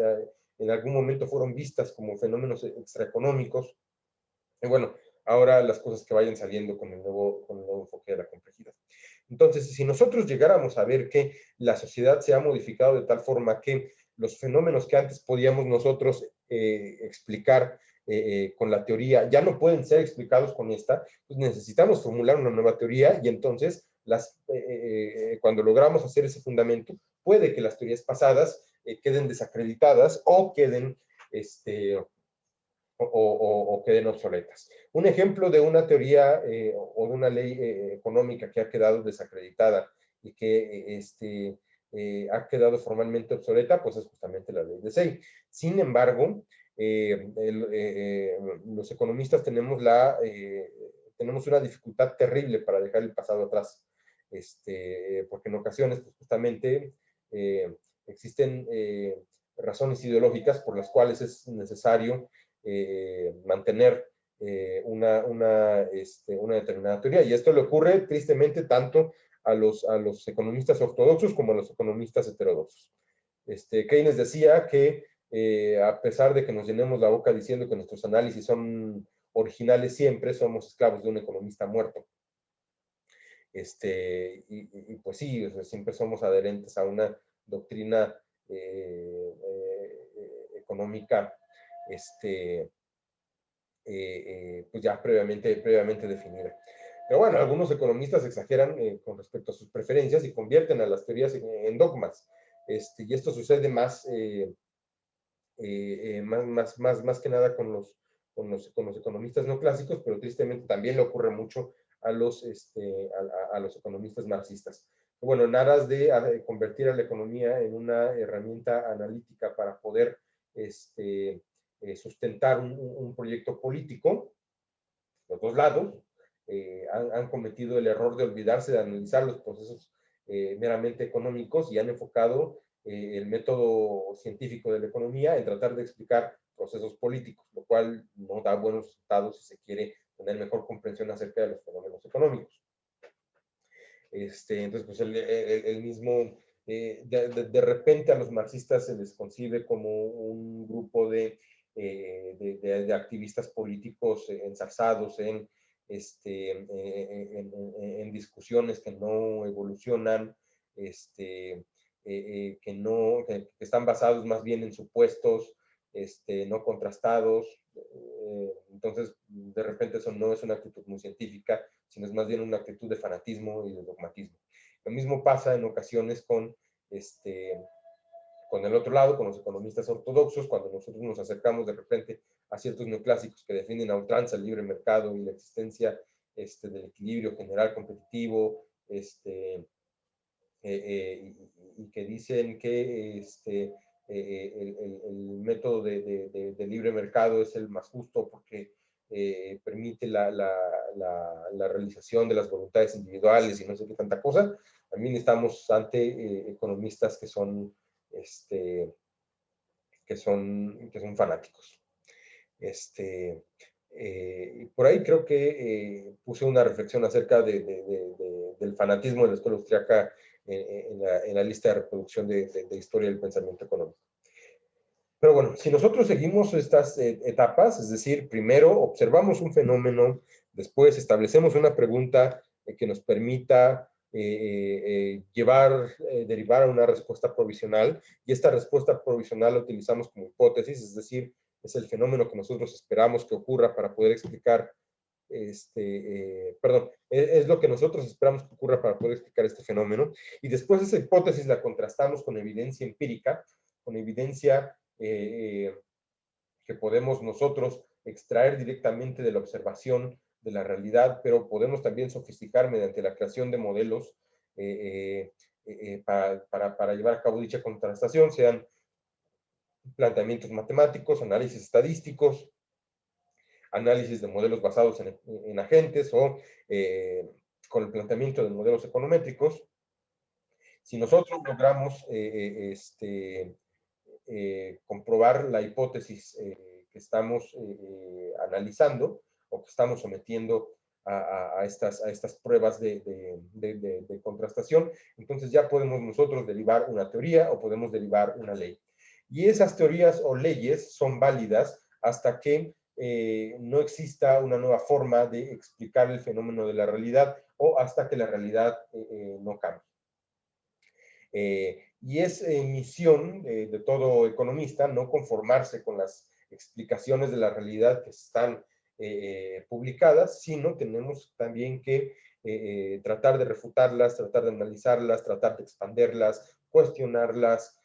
en algún momento fueron vistas como fenómenos extraeconómicos, y bueno, ahora las cosas que vayan saliendo con el nuevo enfoque de la complejidad. Entonces, si nosotros llegáramos a ver que la sociedad se ha modificado de tal forma que los fenómenos que antes podíamos nosotros explicar con la teoría ya no pueden ser explicados con esta, pues necesitamos formular una nueva teoría y entonces cuando logramos hacer ese fundamento, puede que las teorías pasadas queden desacreditadas o queden queden obsoletas. Un ejemplo de una teoría o de una ley económica que ha quedado desacreditada y que ha quedado formalmente obsoleta, pues es justamente la ley de Say. Sin embargo, los economistas tenemos una dificultad terrible para dejar el pasado atrás, porque en ocasiones, pues justamente, existen razones ideológicas por las cuales es necesario mantener una determinada teoría. Y esto le ocurre tristemente tanto a los economistas ortodoxos como a los economistas heterodoxos. Keynes decía que a pesar de que nos llenemos la boca diciendo que nuestros análisis son originales siempre, somos esclavos de un economista muerto. Y pues sí, o sea, siempre somos adherentes a una doctrina económica pues ya previamente definida. Pero bueno, algunos economistas exageran con respecto a sus preferencias y convierten a las teorías en dogmas. Y esto sucede más que nada con los economistas no clásicos, pero tristemente también le ocurre mucho a los economistas marxistas. Bueno, en aras de convertir a la economía en una herramienta analítica para poder sustentar un proyecto político, los dos lados han cometido el error de olvidarse de analizar los procesos meramente económicos y han enfocado el método científico de la economía en tratar de explicar procesos políticos, lo cual no da buenos resultados si se quiere tener mejor comprensión acerca de los fenómenos económicos. Entonces, pues el mismo, de repente a los marxistas se les concibe como un grupo de activistas políticos enzarzados en discusiones que no evolucionan, que están basados más bien en supuestos no contrastados. Entonces, de repente eso no es una actitud muy científica, sino es más bien una actitud de fanatismo y de dogmatismo. Lo mismo pasa en ocasiones con el otro lado, con los economistas ortodoxos, cuando nosotros nos acercamos de repente a ciertos neoclásicos que defienden a ultranza el libre mercado y la existencia del equilibrio general competitivo, y que dicen que el método de libre mercado es el más justo porque permite la realización de las voluntades individuales y no sé qué tanta cosa. También estamos ante economistas que son fanáticos. Por ahí creo que puse una reflexión acerca del fanatismo de la escuela austríaca en la lista de reproducción de historia del pensamiento económico. Pero bueno, si nosotros seguimos estas etapas, es decir, primero observamos un fenómeno, después establecemos una pregunta que nos permita derivar a una respuesta provisional, y esta respuesta provisional la utilizamos como hipótesis, es decir, es el fenómeno que nosotros esperamos que ocurra para poder explicar perdón, es lo que nosotros esperamos que ocurra para poder explicar este fenómeno. Y después esa hipótesis la contrastamos con evidencia empírica, con evidencia que podemos nosotros extraer directamente de la observación de la realidad, pero podemos también sofisticar mediante la creación de modelos para llevar a cabo dicha contrastación, sean planteamientos matemáticos, análisis estadísticos, análisis de modelos basados en agentes o con el planteamiento de modelos econométricos. Si nosotros logramos comprobar la hipótesis que estamos analizando o que estamos sometiendo a estas pruebas de contrastación, entonces ya podemos nosotros derivar una teoría o podemos derivar una ley. Y esas teorías o leyes son válidas hasta que no exista una nueva forma de explicar el fenómeno de la realidad o hasta que la realidad no cambie. Y es misión de todo economista no conformarse con las explicaciones de la realidad que están publicadas, sino tenemos también que tratar de refutarlas, tratar de analizarlas, tratar de expanderlas, cuestionarlas,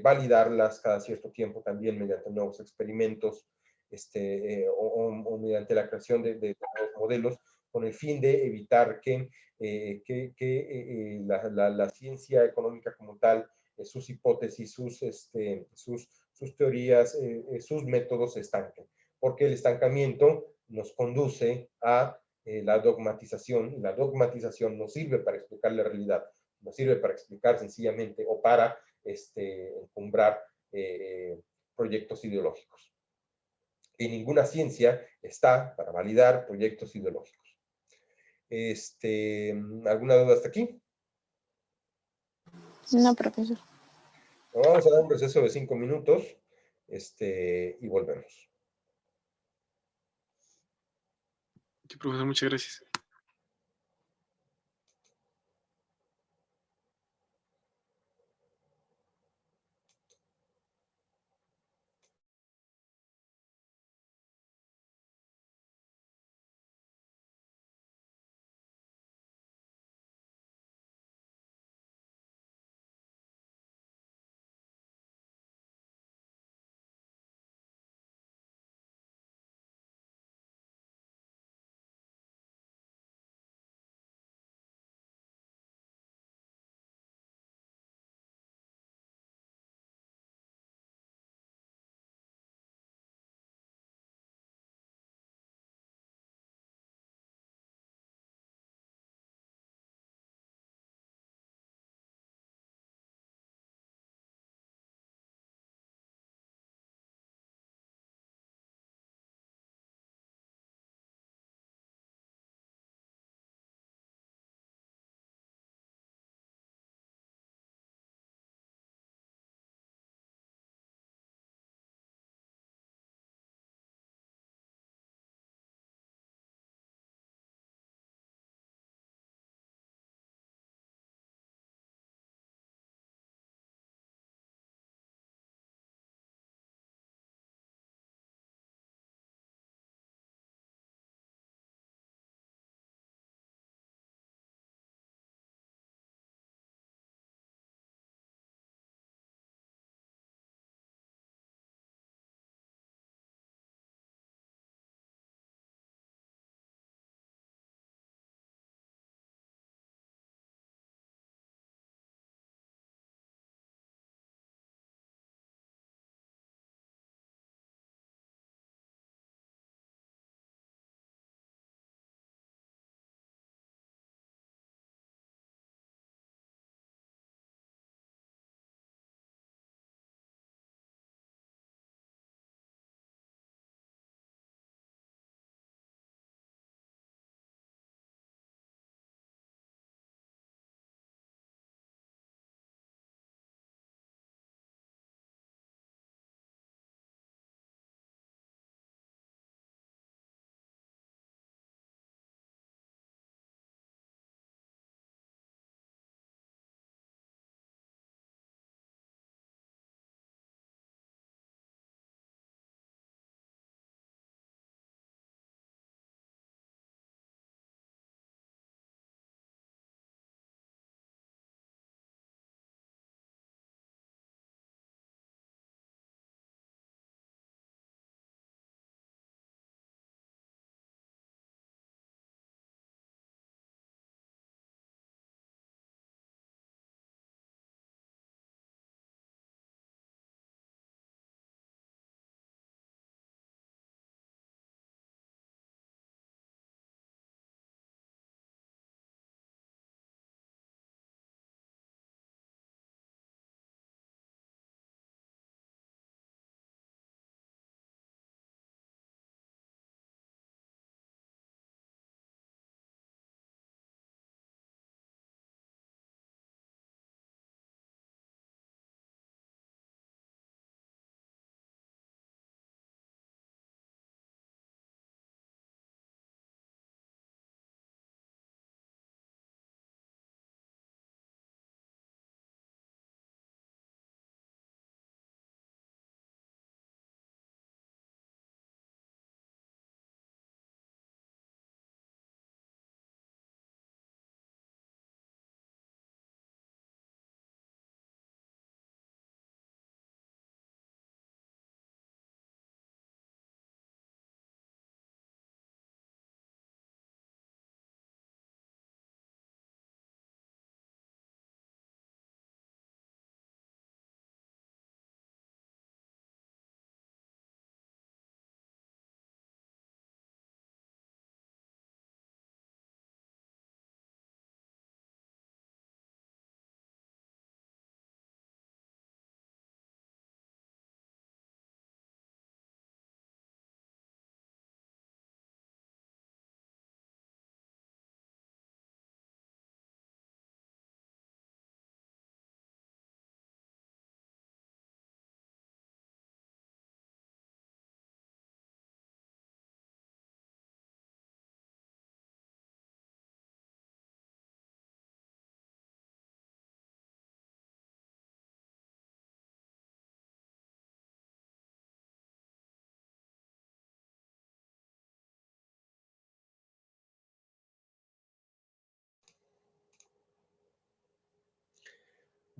validarlas cada cierto tiempo también mediante nuevos experimentos o mediante la creación de nuevos modelos con el fin de evitar que la ciencia económica como tal, sus hipótesis, sus teorías, sus métodos se estanquen, porque el estancamiento nos conduce a la dogmatización, y la dogmatización no sirve para explicar la realidad, no sirve para explicar sencillamente o para encumbrar proyectos ideológicos. Y ninguna ciencia está para validar proyectos ideológicos. ¿Alguna duda hasta aquí? No, profesor. Vamos a dar un receso de 5 minutos y volvemos. Sí, profesor, muchas gracias.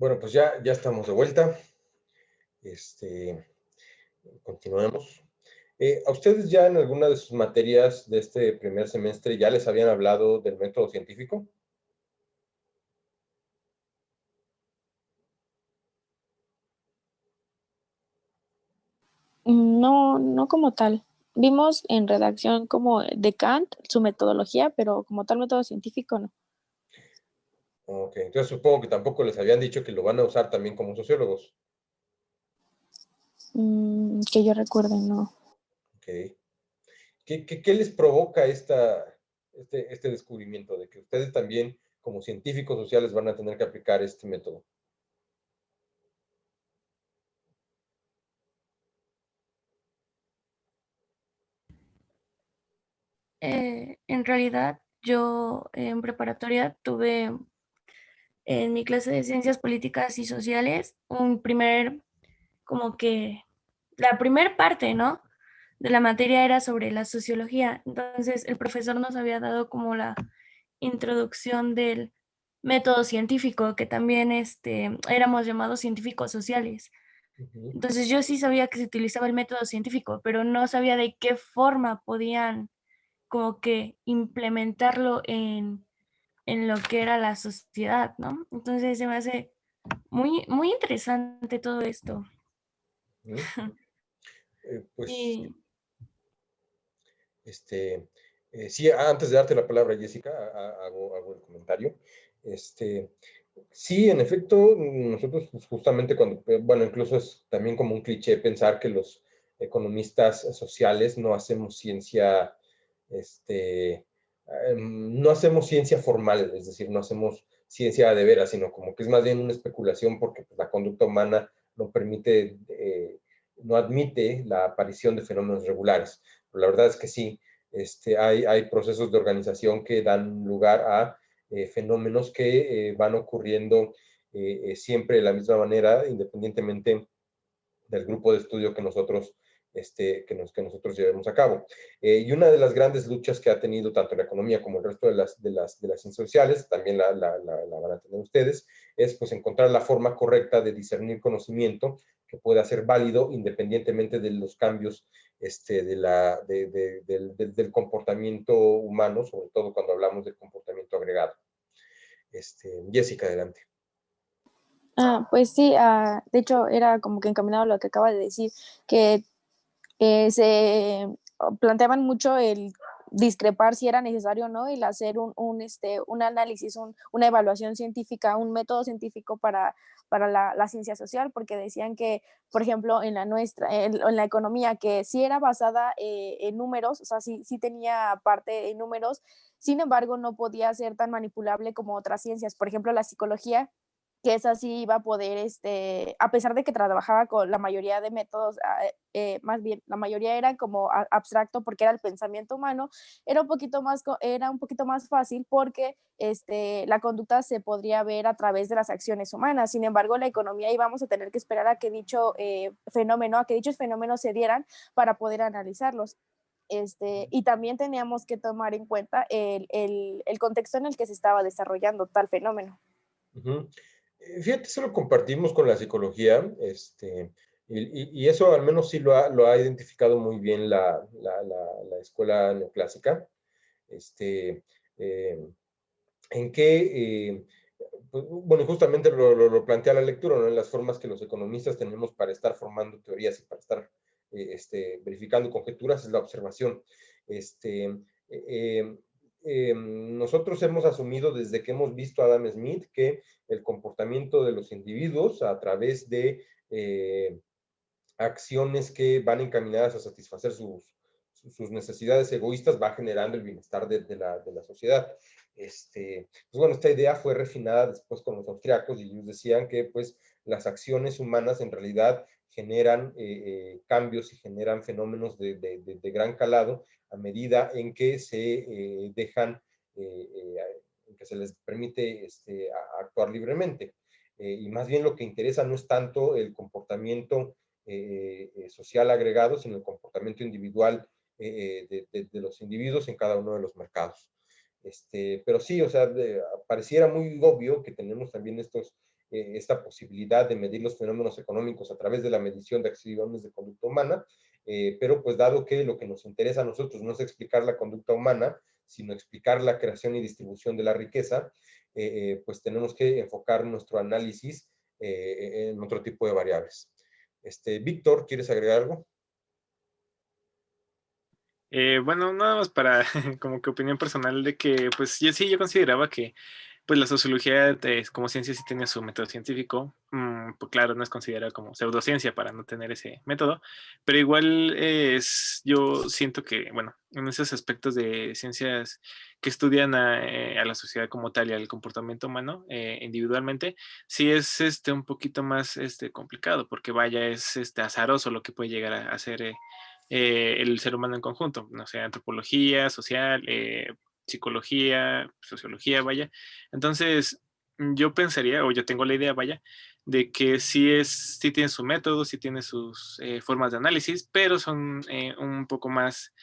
Bueno, pues ya estamos de vuelta. Continuemos. ¿A ustedes ya en alguna de sus materias de este primer semestre ya les habían hablado del método científico? No, no como tal. Vimos en redacción como de Kant su metodología, pero como tal método científico no. Ok, entonces supongo que tampoco les habían dicho que lo van a usar también como sociólogos. Que yo recuerde, no. Ok. ¿Qué les provoca este descubrimiento de que ustedes también, como científicos sociales, van a tener que aplicar este método? En realidad, yo en preparatoria tuve en mi clase de Ciencias Políticas y Sociales como que la primer parte, ¿no? De la materia era sobre la sociología. Entonces, el profesor nos había dado como la introducción del método científico, que también éramos llamados científicos sociales. Ujú. Entonces, yo sí sabía que se utilizaba el método científico, pero no sabía de qué forma podían como que implementarlo en lo que era la sociedad, ¿no? Entonces se me hace muy interesante todo esto. Ujú. Pues, Y sí, antes de darte la palabra, Jessica, hago el comentario. Este, sí, en efecto, nosotros pues, justamente cuando, bueno, incluso es también como un cliché pensar que los economistas sociales no hacemos ciencia, no hacemos ciencia formal, es decir, no hacemos ciencia de veras, sino como que es más bien una especulación porque pues, la conducta humana no permite, no admite la aparición de fenómenos regulares. Pero la verdad es que sí, hay procesos de organización que dan lugar a fenómenos que van ocurriendo siempre de la misma manera, independientemente del grupo de estudio que nosotros, que nosotros llevemos a cabo. Y una de las grandes luchas que ha tenido tanto la economía como el resto de las ciencias sociales, también la van a tener ustedes, es pues encontrar la forma correcta de discernir conocimiento que pueda ser válido independientemente de los cambios del comportamiento humano, sobre todo cuando hablamos del comportamiento agregado. Jessica, adelante. Pues sí, de hecho era como que encaminado a lo que acaba de decir, que se planteaban mucho el discrepar si era necesario o no, el hacer un análisis, una evaluación científica, un método científico para la ciencia social, porque decían que, por ejemplo, en la economía, que sí era basada en números, o sea, sí tenía parte en números, sin embargo, no podía ser tan manipulable como otras ciencias. Por ejemplo, la psicología, que esa sí iba a poder, a pesar de que trabajaba con la mayoría de métodos, más bien la mayoría eran como abstracto porque era el pensamiento humano, era un poquito más fácil porque la conducta se podría ver a través de las acciones humanas. Sin embargo, la economía íbamos a tener que esperar a que dichos fenómenos se dieran para poder analizarlos. Y también teníamos que tomar en cuenta el contexto en el que se estaba desarrollando tal fenómeno. Uh-huh. Fíjate, eso lo compartimos con la psicología, y eso al menos sí lo ha identificado muy bien la escuela neoclásica, eh, en que, pues, bueno, justamente lo plantea la lectura, ¿no? En las formas que los economistas tenemos para estar formando teorías y para estar verificando conjeturas es la observación. Eh, Nosotros hemos asumido desde que hemos visto a Adam Smith que el comportamiento de los individuos a través de acciones que van encaminadas a satisfacer sus necesidades egoístas va generando el bienestar de la sociedad. Pues bueno, esta idea fue refinada después con los austriacos y ellos decían que pues las acciones humanas en realidad generan cambios y generan fenómenos de gran calado a medida en que se dejan, en que se les permite actuar libremente. Y más bien lo que interesa no es tanto el comportamiento social agregado, sino el comportamiento individual de los individuos en cada uno de los mercados. Pero sí, o sea, pareciera muy obvio que tenemos también estos esta posibilidad de medir los fenómenos económicos a través de la medición de acciones de conducta humana, pero pues dado que lo que nos interesa a nosotros no es explicar la conducta humana, sino explicar la creación y distribución de la riqueza, pues tenemos que enfocar nuestro análisis en otro tipo de variables. Víctor, ¿quieres agregar algo? Bueno, nada más para como que opinión personal de que, pues yo consideraba que pues la sociología como ciencia sí tiene su método científico. Pues claro, no es considerada como pseudociencia para no tener ese método, pero igual yo siento que, bueno, en esos aspectos de ciencias que estudian a la sociedad como tal y al comportamiento humano individualmente, sí es un poquito más complicado, porque vaya, es azaroso lo que puede llegar a ser el ser humano en conjunto, no sé, antropología, social, psicología, sociología, vaya. Entonces, yo pensaría, o yo tengo la idea, vaya, de que sí tiene su método, sí tiene sus formas de análisis, pero son un poco más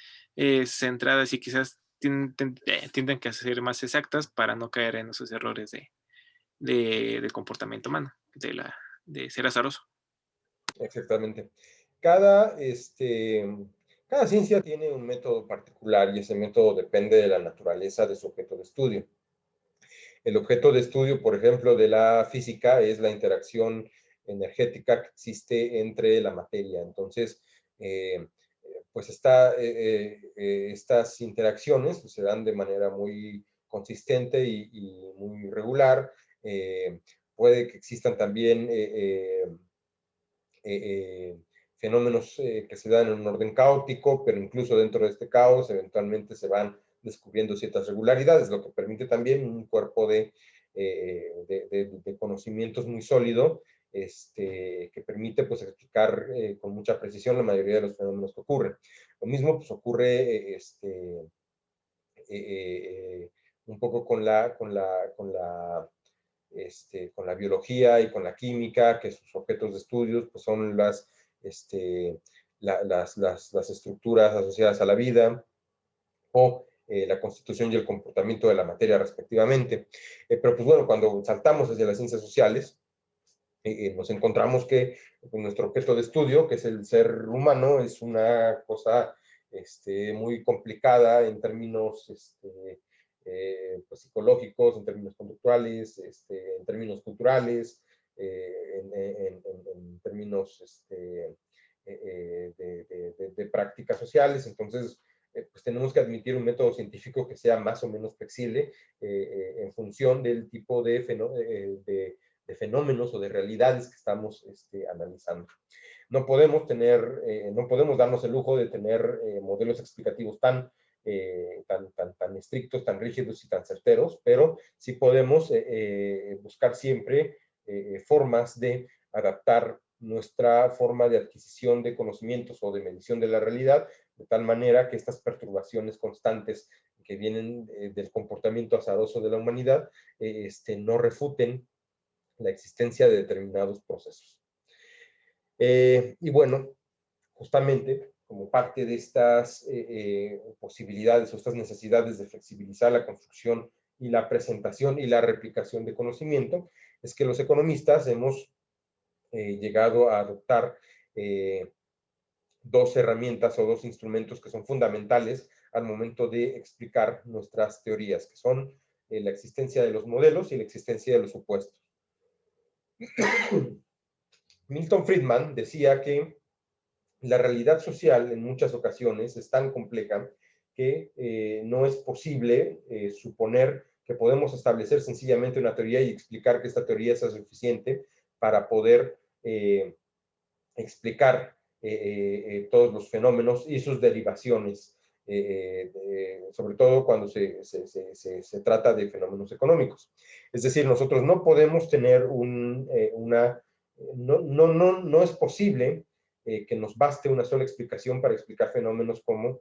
centradas y quizás tienden que ser más exactas para no caer en esos errores del comportamiento humano, de ser azaroso. Exactamente. Cada ciencia tiene un método particular y ese método depende de la naturaleza de su objeto de estudio. El objeto de estudio, por ejemplo, de la física es la interacción energética que existe entre la materia. Entonces, pues estas interacciones pues, se dan de manera muy consistente y muy regular. Puede que existan también fenómenos que se dan en un orden caótico, pero incluso dentro de este caos eventualmente se van descubriendo ciertas regularidades, lo que permite también un cuerpo de conocimientos muy sólido, que permite pues, explicar con mucha precisión la mayoría de los fenómenos que ocurren. Lo mismo pues, ocurre un poco con la biología y con la química, que sus objetos de estudios pues, son las estructuras asociadas a la vida o la constitución y el comportamiento de la materia respectivamente. Pero pues bueno, cuando saltamos hacia las ciencias sociales, nos encontramos que nuestro objeto de estudio, que es el ser humano, es una cosa muy complicada en términos pues, psicológicos, en términos conductuales, en términos culturales, en términos de prácticas sociales. Entonces, pues tenemos que admitir un método científico que sea más o menos flexible en función del tipo de fenómenos o de realidades que estamos analizando. No podemos darnos el lujo de tener modelos explicativos tan estrictos, tan rígidos y tan certeros, pero sí podemos buscar siempre formas de adaptar nuestra forma de adquisición de conocimientos o de medición de la realidad, de tal manera que estas perturbaciones constantes que vienen del comportamiento azaroso de la humanidad no refuten la existencia de determinados procesos. Y bueno, justamente como parte de estas posibilidades o estas necesidades de flexibilizar la construcción y la presentación y la replicación de conocimiento, es que los economistas hemos llegado a adoptar dos herramientas o dos instrumentos que son fundamentales al momento de explicar nuestras teorías, que son la existencia de los modelos y la existencia de los supuestos. Milton Friedman decía que la realidad social en muchas ocasiones es tan compleja que no es posible suponer que podemos establecer sencillamente una teoría y explicar que esta teoría sea suficiente para poder explicar todos los fenómenos y sus derivaciones, sobre todo cuando se trata de fenómenos económicos. Es decir, nosotros no podemos tener no es posible que nos baste una sola explicación para explicar fenómenos como,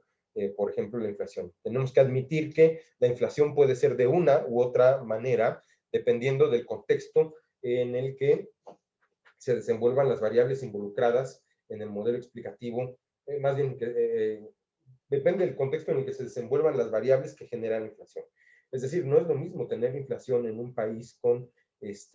por ejemplo, la inflación. Tenemos que admitir que la inflación puede ser de una u otra manera, dependiendo del contexto en el que se desenvuelvan las variables involucradas en el modelo explicativo, más bien, depende del contexto en el que se desenvuelvan las variables que generan inflación. Es decir, no es lo mismo tener inflación en un país con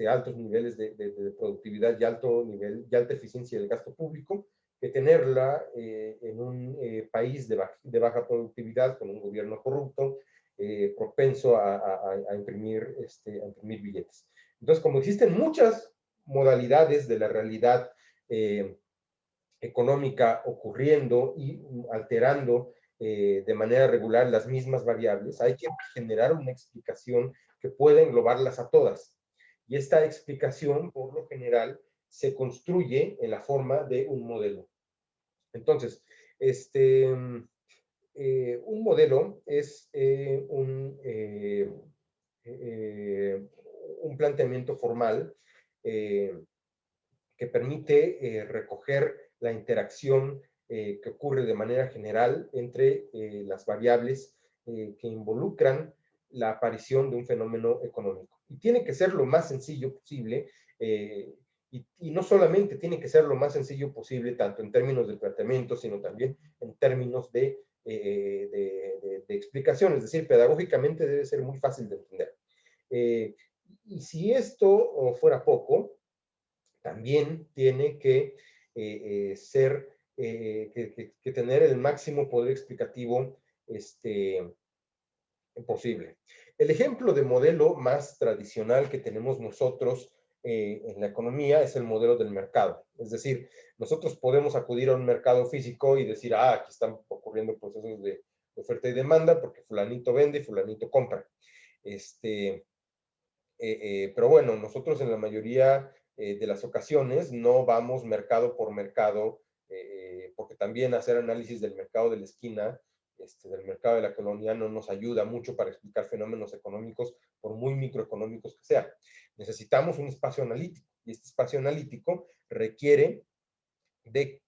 altos niveles de productividad y alta eficiencia del gasto público, que tenerla en un país de baja productividad, con un gobierno corrupto, propenso a imprimir billetes. Entonces, como existen muchas modalidades de la realidad económica ocurriendo y alterando de manera regular las mismas variables, hay que generar una explicación que pueda englobarlas a todas. Y esta explicación, por lo general, se construye en la forma de un modelo. Entonces, un modelo es un planteamiento formal que permite recoger la interacción que ocurre de manera general entre las variables que involucran la aparición de un fenómeno económico. Y tiene que ser lo más sencillo posible, y no solamente tiene que ser lo más sencillo posible, tanto en términos de planteamiento, sino también en términos de explicación, es decir, pedagógicamente debe ser muy fácil de entender. Y si esto fuera poco, también tiene que tener el máximo poder explicativo posible. El ejemplo de modelo más tradicional que tenemos nosotros en la economía es el modelo del mercado. Es decir, nosotros podemos acudir a un mercado físico y decir, aquí están ocurriendo procesos de oferta y demanda porque fulanito vende y fulanito compra. Pero bueno, nosotros en la mayoría de las ocasiones no vamos mercado por mercado, porque también hacer análisis del mercado de la esquina, del mercado de la colonia, no nos ayuda mucho para explicar fenómenos económicos, por muy microeconómicos que sean. Necesitamos un espacio analítico, y este espacio analítico requiere de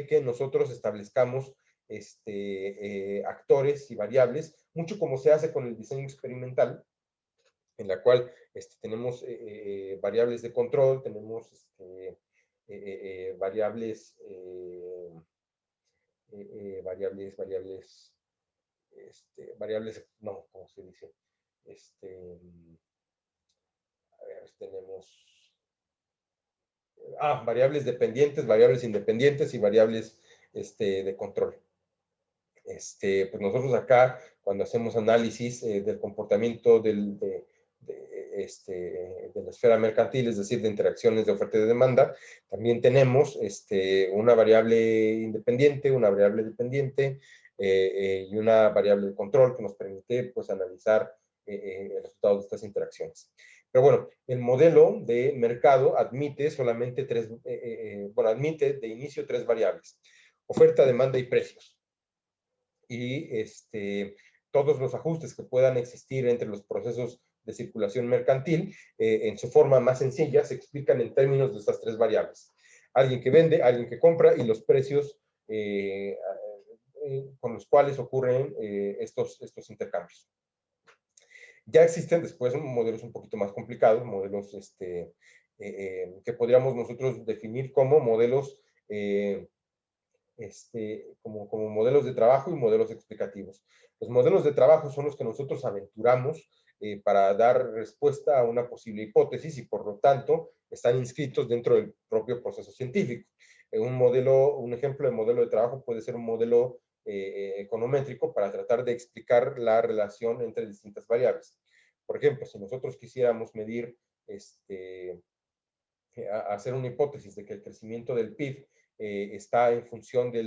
que nosotros establezcamos actores y variables, mucho como se hace con el diseño experimental, en la cual tenemos variables de control, tenemos variables, no, ¿cómo se dice? A ver, tenemos variables dependientes, variables independientes y variables de control. Pues nosotros acá, cuando hacemos análisis del comportamiento de la esfera mercantil, es decir, de interacciones de oferta y de demanda, también tenemos una variable independiente, una variable dependiente y una variable de control que nos permite pues, analizar el resultado de estas interacciones. Pero bueno, el modelo de mercado admite solamente admite de inicio tres variables: oferta, demanda y precios. Y todos los ajustes que puedan existir entre los procesos de circulación mercantil, en su forma más sencilla, se explican en términos de estas tres variables: alguien que vende, alguien que compra y los precios con los cuales ocurren estos intercambios. Ya existen después modelos un poquito más complicados, modelos que podríamos nosotros definir como modelos como modelos de trabajo y modelos explicativos. Los modelos de trabajo son los que nosotros aventuramos para dar respuesta a una posible hipótesis y por lo tanto están inscritos dentro del propio proceso científico. Un ejemplo de modelo de trabajo puede ser un modelo econométrico para tratar de explicar la relación entre distintas variables. Por ejemplo, si nosotros quisiéramos medir, hacer una hipótesis de que el crecimiento del PIB está en función de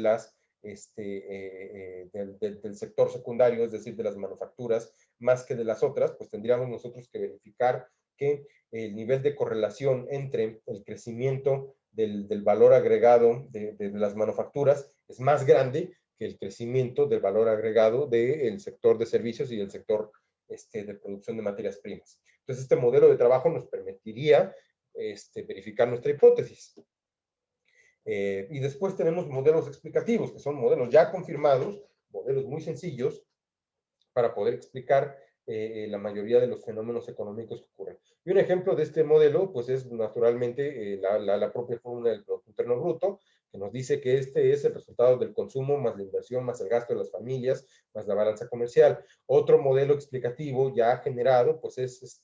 del sector secundario, es decir, de las manufacturas, más que de las otras, pues tendríamos nosotros que verificar que el nivel de correlación entre el crecimiento del valor agregado de las manufacturas es más grande que el crecimiento del valor agregado del sector de servicios y del sector de producción de materias primas. Entonces, este modelo de trabajo nos permitiría verificar nuestra hipótesis. Y después tenemos modelos explicativos, que son modelos ya confirmados, modelos muy sencillos, para poder explicar la mayoría de los fenómenos económicos que ocurren. Y un ejemplo de este modelo, pues es naturalmente la propia fórmula del Producto Interno Bruto, que nos dice que este es el resultado del consumo más la inversión, más el gasto de las familias, más la balanza comercial. Otro modelo explicativo ya generado, pues es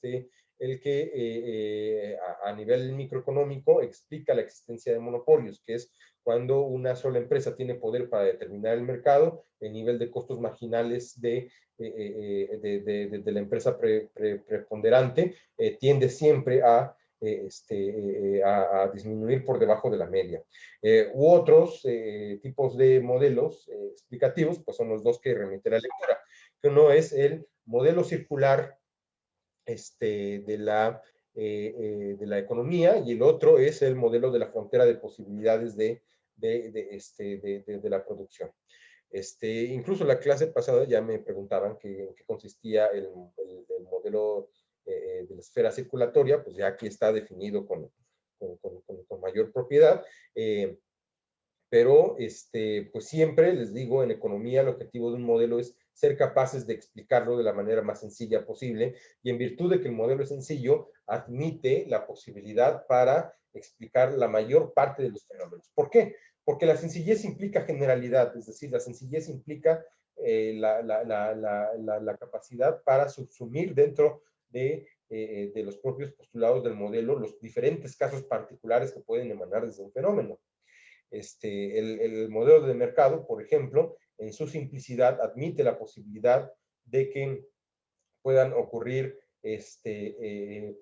el que a nivel microeconómico explica la existencia de monopolios, que es cuando una sola empresa tiene poder para determinar el mercado, el nivel de costos marginales de la empresa preponderante tiende siempre a disminuir por debajo de la media. U otros tipos de modelos explicativos, pues son los dos que remite la lectura, que uno es el modelo circular de la economía, y el otro es el modelo de la frontera de posibilidades de la producción. Incluso la clase pasada ya me preguntaban en qué consistía el modelo de la esfera circulatoria, pues ya aquí está definido con mayor propiedad, pero pues siempre les digo, en economía el objetivo de un modelo es ser capaces de explicarlo de la manera más sencilla posible, y en virtud de que el modelo es sencillo, admite la posibilidad para explicar la mayor parte de los fenómenos. ¿Por qué? Porque la sencillez implica generalidad, es decir, la sencillez implica la capacidad para subsumir dentro de los propios postulados del modelo los diferentes casos particulares que pueden emanar desde un fenómeno. El modelo de mercado, por ejemplo, en su simplicidad admite la posibilidad de que puedan ocurrir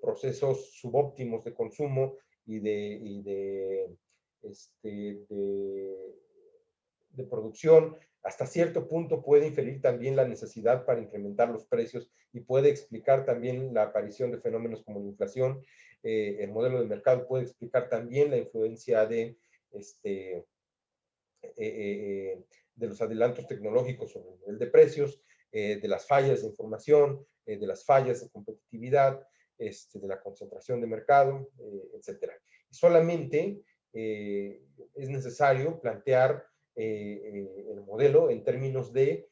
procesos subóptimos de consumo y de producción. Hasta cierto punto puede inferir también la necesidad para incrementar los precios y puede explicar también la aparición de fenómenos como la inflación. El modelo de mercado puede explicar también la influencia de los adelantos tecnológicos sobre el nivel de precios, de las fallas de información, de las fallas de competitividad, de la concentración de mercado, etc. Y solamente es necesario plantear el modelo en términos de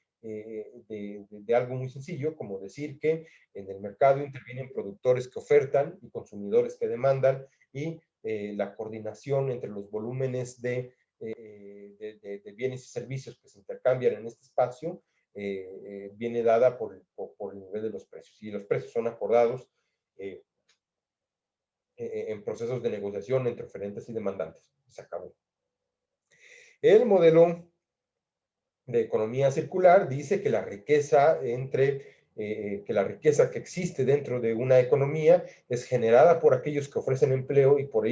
algo muy sencillo, como decir que en el mercado intervienen productores que ofertan y consumidores que demandan, y la coordinación entre los volúmenes de bienes y servicios que se intercambian en este espacio viene dada por el nivel de los precios. Y los precios son acordados en procesos de negociación entre oferentes y demandantes. Se acabó. El modelo de economía circular dice que la riqueza que que existe dentro de una economía es generada por aquellos que ofrecen empleo y por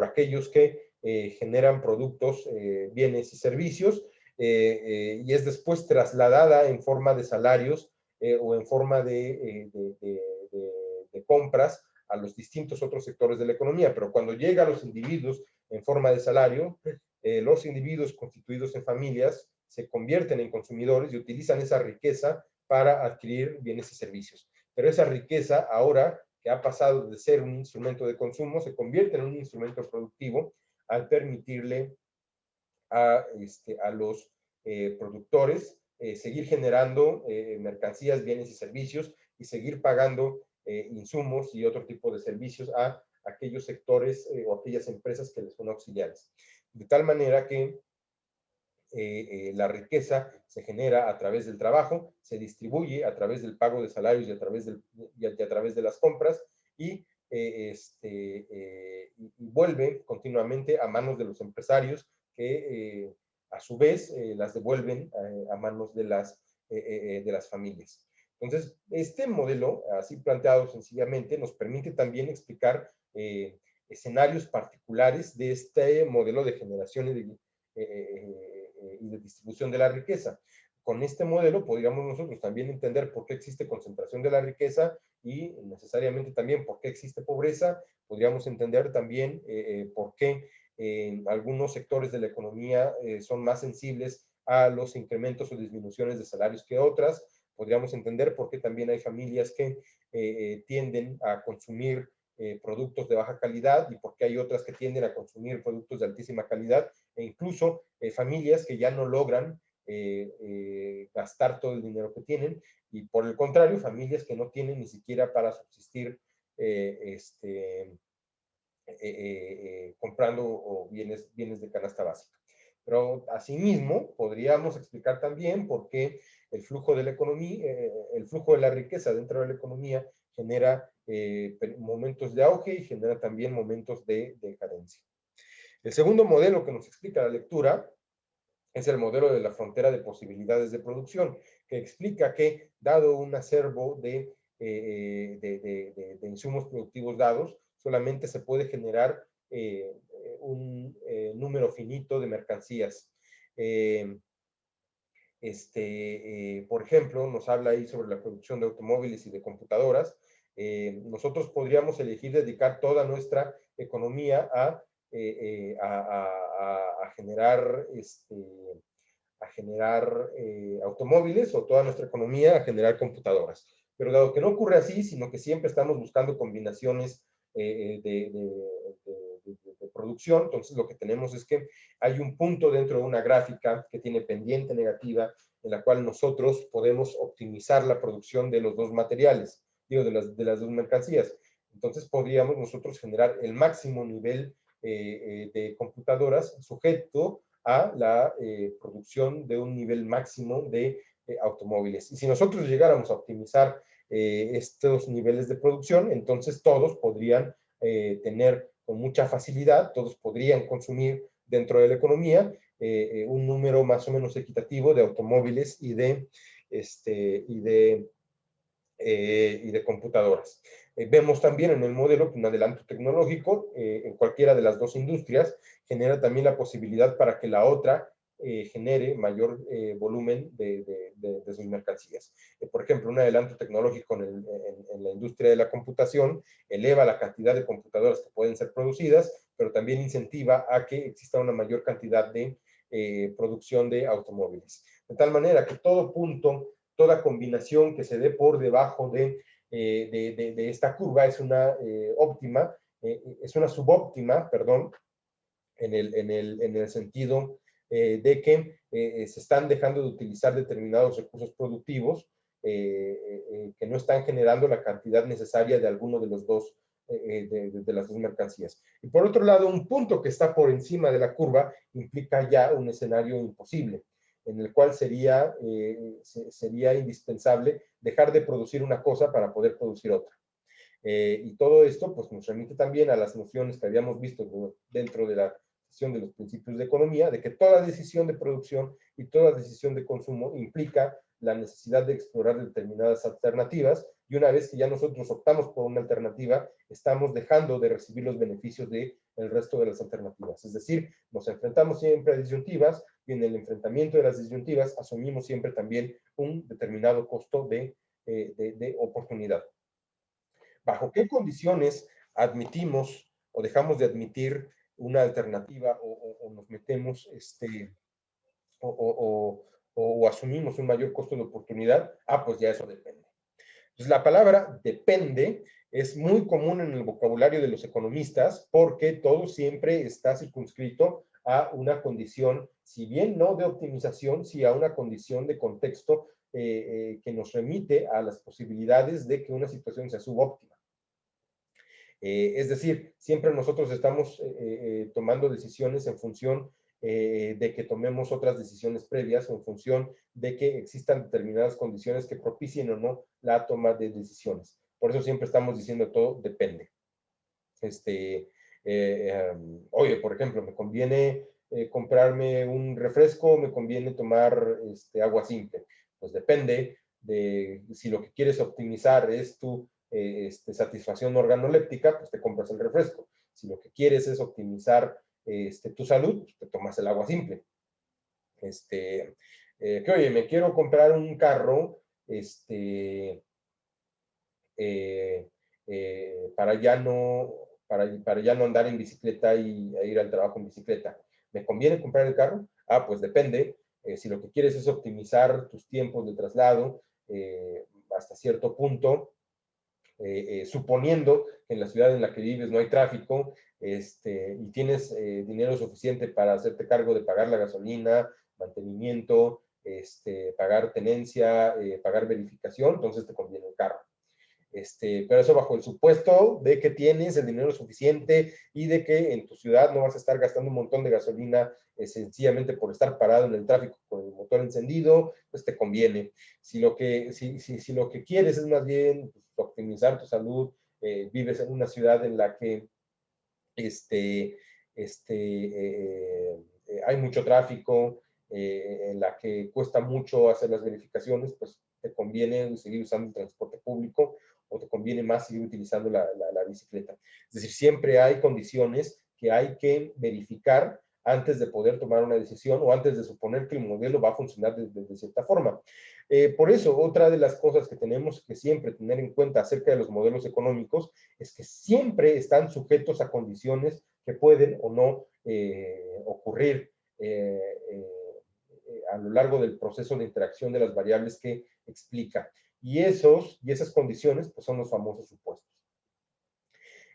aquellos que generan productos, bienes y servicios, y es después trasladada en forma de salarios o en forma de compras a los distintos otros sectores de la economía. Pero cuando llega a los individuos en forma de salario, los individuos constituidos en familias se convierten en consumidores y utilizan esa riqueza para adquirir bienes y servicios. Pero esa riqueza, ahora que ha pasado de ser un instrumento de consumo, se convierte en un instrumento productivo al permitirle a los productores seguir generando mercancías, bienes y servicios, y seguir pagando insumos y otro tipo de servicios a aquellos sectores o aquellas empresas que les son auxiliares. De tal manera que la riqueza se genera a través del trabajo, se distribuye a través del pago de salarios y a través de las compras, y vuelve continuamente a manos de los empresarios, que a su vez las devuelven a manos de las familias. Entonces, este modelo, así planteado sencillamente, nos permite también explicar escenarios particulares de este modelo de generación y de distribución de la riqueza. Con este modelo podríamos nosotros también entender por qué existe concentración de la riqueza y necesariamente también por qué existe pobreza. Podríamos entender también por qué algunos sectores de la economía son más sensibles a los incrementos o disminuciones de salarios que otras. Podríamos entender por qué también hay familias que tienden a consumir productos de baja calidad y por qué hay otras que tienden a consumir productos de altísima calidad, e incluso familias que ya no logran gastar todo el dinero que tienen, y por el contrario, familias que no tienen ni siquiera para subsistir comprando bienes de canasta básica. Pero asimismo podríamos explicar también por qué el flujo de la economía, el flujo de la riqueza dentro de la economía genera momentos de auge y genera también momentos de decadencia. El segundo modelo que nos explica la lectura es el modelo de la frontera de posibilidades de producción, que explica que, dado un acervo de insumos productivos dados, solamente se puede generar un número finito de mercancías. Por ejemplo, nos habla ahí sobre la producción de automóviles y de computadoras. Nosotros podríamos elegir dedicar toda nuestra economía a generar, automóviles, o toda nuestra economía a generar computadoras. Pero dado que no ocurre así, sino que siempre estamos buscando combinaciones de producción, entonces lo que tenemos es que hay un punto dentro de una gráfica que tiene pendiente negativa, en la cual nosotros podemos optimizar la producción de los dos materiales, digo, de las dos mercancías. Entonces podríamos nosotros generar el máximo nivel de computadoras sujeto a la producción de un nivel máximo de automóviles. Y si nosotros llegáramos a optimizar estos niveles de producción, entonces todos podrían tener con mucha facilidad, todos podrían consumir dentro de la economía un número más o menos equitativo de automóviles y de computadoras. Vemos también en el modelo que un adelanto tecnológico en cualquiera de las dos industrias genera también la posibilidad para que la otra genere mayor volumen de sus mercancías. Por ejemplo, un adelanto tecnológico en la industria de la computación eleva la cantidad de computadoras que pueden ser producidas, pero también incentiva a que exista una mayor cantidad de producción de automóviles. De tal manera que todo punto, toda combinación que se dé por debajo de esta curva es una óptima, es una subóptima, perdón, en el sentido de que se están dejando de utilizar determinados recursos productivos que no están generando la cantidad necesaria de alguno de los dos, de las dos mercancías. Y por otro lado, un punto que está por encima de la curva implica ya un escenario imposible, en el cual sería indispensable dejar de producir una cosa para poder producir otra. Y todo esto pues, nos remite también a las nociones que habíamos visto dentro de la sesión de los principios de economía, de que toda decisión de producción y toda decisión de consumo implica la necesidad de explorar determinadas alternativas, y una vez que ya nosotros optamos por una alternativa, estamos dejando de recibir los beneficios del resto de las alternativas. Es decir, nos enfrentamos siempre a disyuntivas, y en el enfrentamiento de las disyuntivas asumimos siempre también un determinado costo de oportunidad. ¿Bajo qué condiciones admitimos o dejamos de admitir una alternativa o nos metemos o asumimos un mayor costo de oportunidad? Pues ya eso depende. Entonces, la palabra depende es muy común en el vocabulario de los economistas porque todo siempre está circunscrito a una condición, si bien no de optimización, sí a una condición de contexto que nos remite a las posibilidades de que una situación sea subóptima. Es decir, siempre nosotros estamos tomando decisiones en función de que tomemos otras decisiones previas, o en función de que existan determinadas condiciones que propicien o no la toma de decisiones. Por eso siempre estamos diciendo todo depende. Oye, por ejemplo, ¿me conviene comprarme un refresco o me conviene tomar agua simple? Pues depende de si lo que quieres optimizar es tu satisfacción organoléptica, pues te compras el refresco. Si lo que quieres es optimizar tu salud, pues te tomas el agua simple. Que oye, me quiero comprar un carro para ya no andar en bicicleta e ir al trabajo en bicicleta. ¿Me conviene comprar el carro? Pues depende. Si lo que quieres es optimizar tus tiempos de traslado hasta cierto punto, suponiendo que en la ciudad en la que vives no hay tráfico y tienes dinero suficiente para hacerte cargo de pagar la gasolina, mantenimiento, pagar tenencia, pagar verificación, entonces te conviene el carro. Pero eso bajo el supuesto de que tienes el dinero suficiente y de que en tu ciudad no vas a estar gastando un montón de gasolina sencillamente por estar parado en el tráfico con el motor encendido, pues te conviene. Si lo que quieres es más bien pues, optimizar tu salud, vives en una ciudad en la que hay mucho tráfico, en la que cuesta mucho hacer las verificaciones, pues te conviene seguir usando el transporte público o te conviene más seguir utilizando la bicicleta. Es decir, siempre hay condiciones que hay que verificar antes de poder tomar una decisión o antes de suponer que el modelo va a funcionar de cierta forma. Por eso, otra de las cosas que tenemos que siempre tener en cuenta acerca de los modelos económicos es que siempre están sujetos a condiciones que pueden o no ocurrir a lo largo del proceso de interacción de las variables que explica. Y esas condiciones pues, son los famosos supuestos.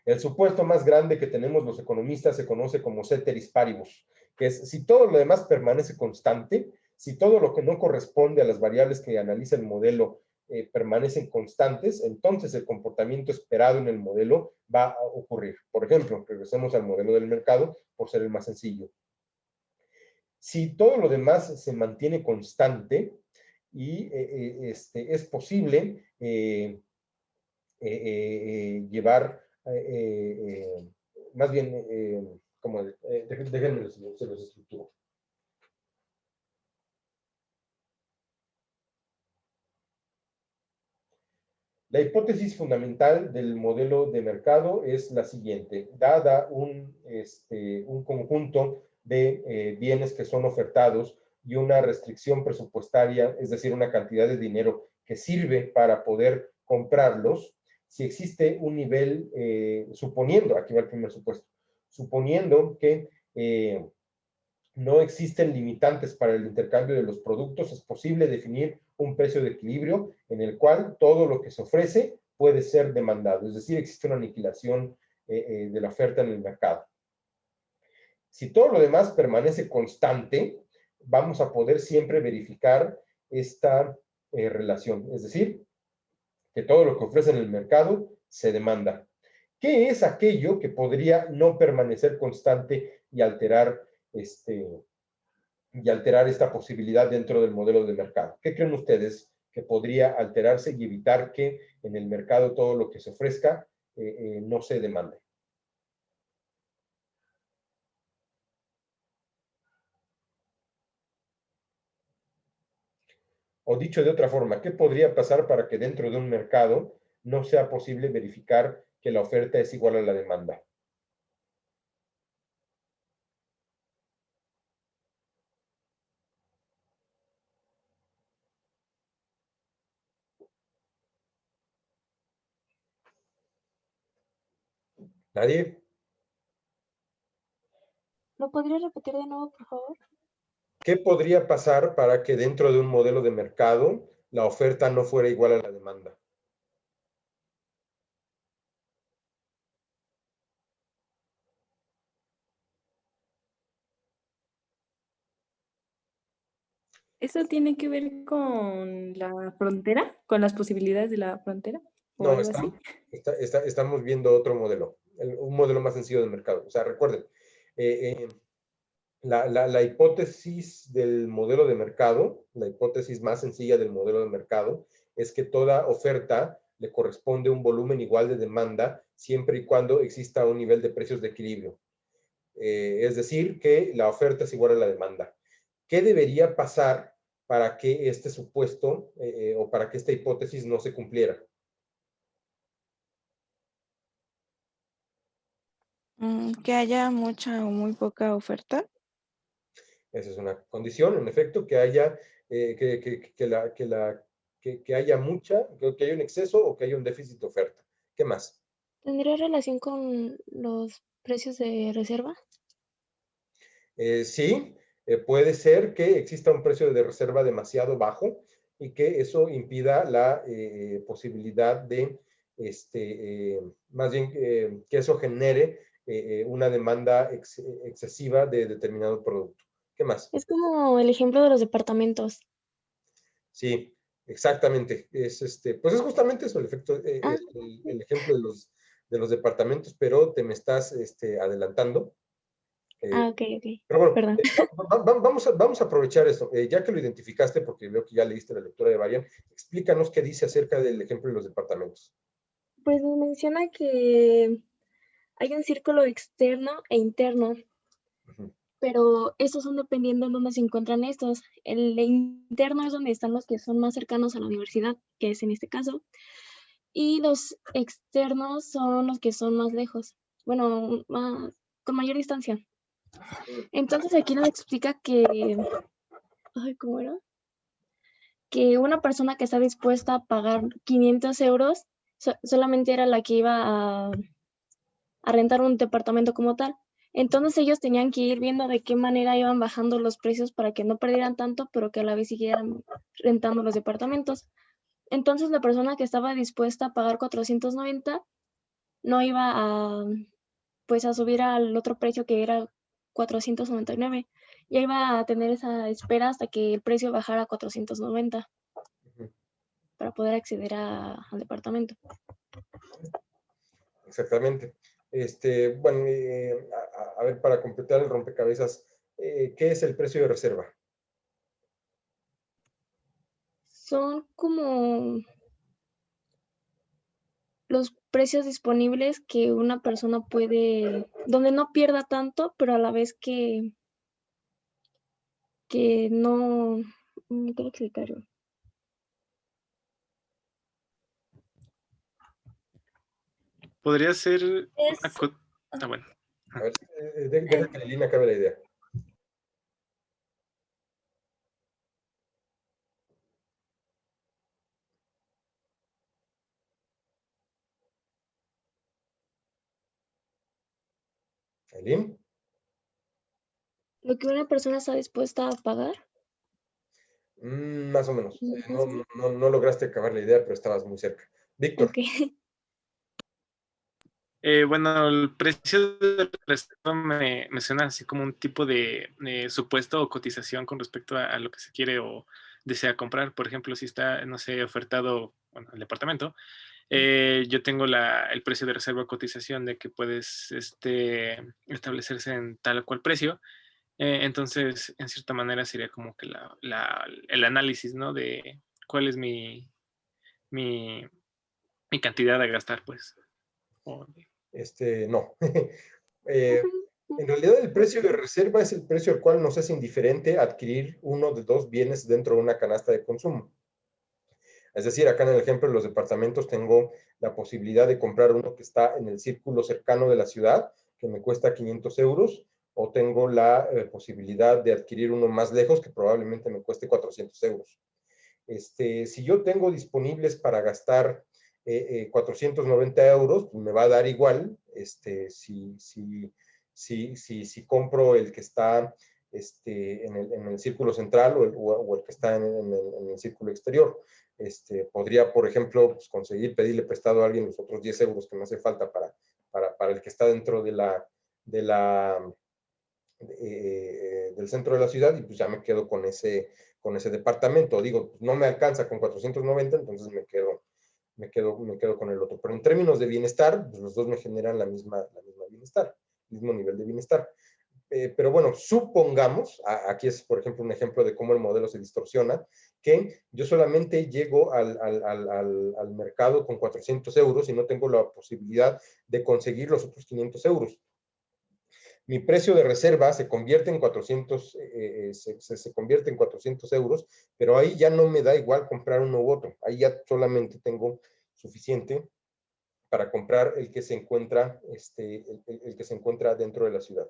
El supuesto más grande que tenemos los economistas se conoce como ceteris paribus, que es si todo lo demás permanece constante, si todo lo que no corresponde a las variables que analiza el modelo permanecen constantes, entonces el comportamiento esperado en el modelo va a ocurrir. Por ejemplo, regresemos al modelo del mercado por ser el más sencillo. Si todo lo demás se mantiene constante y es posible llevar, más bien, déjenme se los estructuro. La hipótesis fundamental del modelo de mercado es la siguiente. Dada un conjunto de bienes que son ofertados y una restricción presupuestaria, es decir, una cantidad de dinero que sirve para poder comprarlos, si existe un nivel, suponiendo, aquí va el primer supuesto, suponiendo que no existen limitantes para el intercambio de los productos, es posible definir un precio de equilibrio en el cual todo lo que se ofrece puede ser demandado, es decir, existe una aniquilación de la oferta en el mercado. Si todo lo demás permanece constante, vamos a poder siempre verificar esta relación, es decir, que todo lo que ofrece en el mercado se demanda. ¿Qué es aquello que podría no permanecer constante y alterar esta posibilidad dentro del modelo de mercado? ¿Qué creen ustedes que podría alterarse y evitar que en el mercado todo lo que se ofrezca no se demande? O dicho de otra forma, ¿qué podría pasar para que dentro de un mercado no sea posible verificar que la oferta es igual a la demanda? ¿Nadie? ¿Lo podría repetir de nuevo, por favor? ¿Qué podría pasar para que dentro de un modelo de mercado la oferta no fuera igual a la demanda? ¿Eso tiene que ver con la frontera? ¿Con las posibilidades de la frontera? ¿O No, algo así? estamos viendo otro modelo, un modelo más sencillo del mercado. O sea, recuerden, la hipótesis del modelo de mercado, la hipótesis más sencilla del modelo de mercado, es que toda oferta le corresponde un volumen igual de demanda siempre y cuando exista un nivel de precios de equilibrio. Es decir, que la oferta es igual a la demanda. ¿Qué debería pasar para que este supuesto o para que esta hipótesis no se cumpliera? Que haya mucha o muy poca oferta. Esa es una condición, en efecto, que haya, que haya mucha, que haya un exceso o que haya un déficit de oferta. ¿Qué más? ¿Tendría relación con los precios de reserva? Sí, puede ser que exista un precio de reserva demasiado bajo y que eso impida la posibilidad de, más bien que eso genere una demanda excesiva de determinado producto. ¿Qué más? Es como el ejemplo de los departamentos. Sí, Exactamente, pues es justamente eso, el efecto, el ejemplo de los departamentos, pero te me estás adelantando. Ok, ok. Pero bueno, Perdón. vamos a aprovechar esto. Ya que lo identificaste, porque veo que ya leíste la lectura de Varian, explícanos qué dice acerca del ejemplo de los departamentos. Pues nos menciona que hay un círculo externo e interno, Ujú. pero estos son dependiendo de dónde se encuentran estos. El interno es donde están los que son más cercanos a la universidad, que es en este caso, y los externos son los que son más lejos, bueno, con mayor distancia. Entonces aquí nos explica que, ay, ¿cómo era? Que una persona que está dispuesta a pagar 500 euros solamente era la que iba a rentar un departamento como tal. Entonces ellos tenían que ir viendo de qué manera iban bajando los precios para que no perdieran tanto, pero que a la vez siguieran rentando los departamentos. Entonces la persona que estaba dispuesta a pagar 490 no iba pues a subir al otro precio que era 499. Ya iba a tener esa espera hasta que el precio bajara a 490 para poder acceder al departamento. Exactamente. Bueno, a ver, para completar el rompecabezas, ¿qué es el precio de reserva? Son como los precios disponibles que una persona puede, donde no pierda tanto, pero a la vez que no, ¿cómo explicarlo? Podría ser Es, bueno. A ver, deja que Lina acabe la idea. ¿Aileen? lo que una persona está dispuesta a pagar. Más o menos. Más o menos. No lograste acabar la idea, pero estabas muy cerca. Víctor. Ok. Bueno, el precio de reserva me suena así como un tipo de supuesto o cotización con respecto a lo que se quiere o desea comprar. Por ejemplo, si está, no sé, ofertado, bueno, el departamento, yo tengo el precio de reserva o cotización de que puedes establecerse en tal o cual precio. Entonces, en cierta manera sería como que el análisis, ¿no? De cuál es mi cantidad a gastar, pues. No. En realidad el precio de reserva es el precio al cual nos es indiferente adquirir uno de dos bienes dentro de una canasta de consumo. Es decir, acá en el ejemplo de los departamentos tengo la posibilidad de comprar uno que está en el círculo cercano de la ciudad, que me cuesta 500 euros, o tengo la posibilidad de adquirir uno más lejos, que probablemente me cueste 400 euros. Si yo tengo disponibles para gastar 490 euros, pues me va a dar igual si compro el que está en el círculo central o el que está en el círculo exterior. Podría, por ejemplo, pues, conseguir pedirle prestado a alguien los otros 10 euros que me hace falta para el que está dentro del centro de la ciudad y pues ya me quedo con ese departamento. Digo, pues, no me alcanza con 490, entonces me quedo con el otro. Pero en términos de bienestar, pues los dos me generan la misma bienestar, el mismo nivel de bienestar. Pero bueno, supongamos, aquí es por ejemplo un ejemplo de cómo el modelo se distorsiona, que yo solamente llego al mercado con 400 euros y no tengo la posibilidad de conseguir los otros 500 euros. Mi precio de reserva se convierte en 400, se convierte en 400 euros, pero ahí ya no me da igual comprar uno u otro. Ahí ya solamente tengo suficiente para comprar el que se encuentra, el que se encuentra dentro de la ciudad.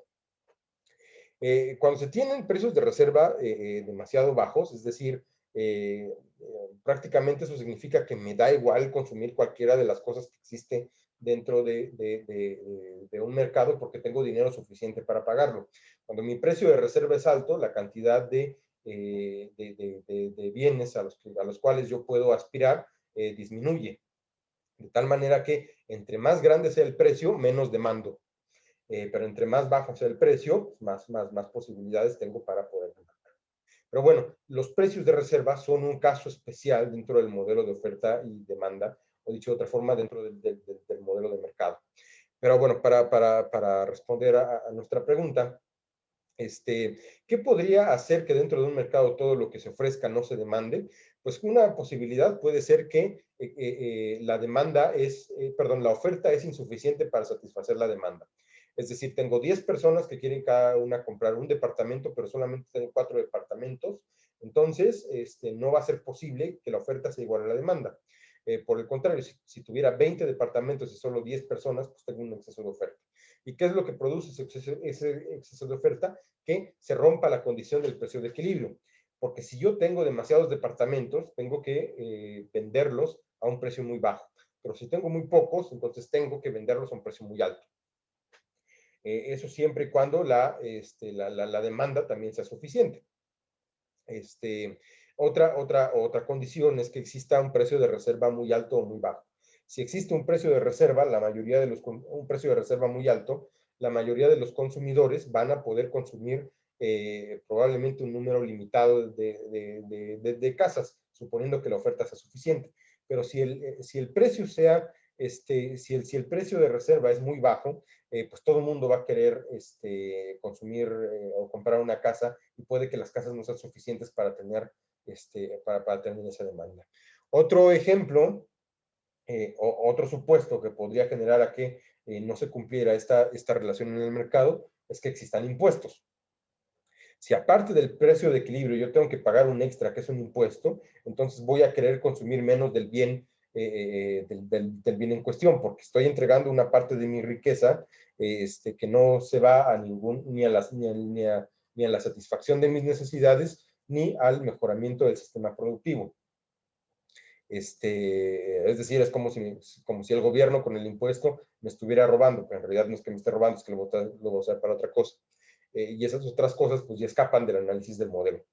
Cuando se tienen precios de reserva demasiado bajos, es decir, prácticamente eso significa que me da igual consumir cualquiera de las cosas que existe dentro de un mercado porque tengo dinero suficiente para pagarlo. Cuando mi precio de reserva es alto, la cantidad de bienes a los cuales yo puedo aspirar disminuye. De tal manera que entre más grande sea el precio, menos demando. Pero entre más bajo sea el precio, más posibilidades tengo para poder comprar. Pero bueno, los precios de reserva son un caso especial dentro del modelo de oferta y demanda, o dicho de otra forma, dentro del modelo de mercado. Pero bueno, para responder a nuestra pregunta, ¿qué podría hacer que dentro de un mercado todo lo que se ofrezca no se demande? Pues una posibilidad puede ser que la oferta es insuficiente para satisfacer la demanda. Es decir, tengo 10 personas que quieren cada una comprar un departamento, pero solamente tengo 4 departamentos. Entonces, no va a ser posible que la oferta sea igual a la demanda. Por el contrario, si tuviera 20 departamentos y solo 10 personas, pues tengo un exceso de oferta. ¿Y qué es lo que produce ese exceso de oferta? Que se rompa la condición del precio de equilibrio. Porque si yo tengo demasiados departamentos, tengo que venderlos a un precio muy bajo. Pero si tengo muy pocos, entonces tengo que venderlos a un precio muy alto. Eso siempre y cuando la demanda también sea suficiente. Otra condición es que exista un precio de reserva muy alto o muy bajo. Si existe un precio de reserva, un precio de reserva muy alto, la mayoría de los consumidores van a poder consumir probablemente un número limitado de casas, suponiendo que la oferta sea suficiente. Pero si el precio si el precio de reserva es muy bajo, pues todo el mundo va a querer consumir o comprar una casa, y puede que las casas no sean suficientes para tener, para tener esa demanda. Otro ejemplo, otro supuesto que podría generar a que no se cumpliera esta relación en el mercado es que existan impuestos. Si aparte del precio de equilibrio yo tengo que pagar un extra, que es un impuesto, entonces voy a querer consumir menos del bien, del bien en cuestión, porque estoy entregando una parte de mi riqueza que no se va a ni a la satisfacción de mis necesidades, ni al mejoramiento del sistema productivo. Es decir, es como si el gobierno con el impuesto me estuviera robando, pero en realidad no es que me esté robando, es que lo voy a usar para otra cosa. Y esas otras cosas pues ya escapan del análisis del modelo.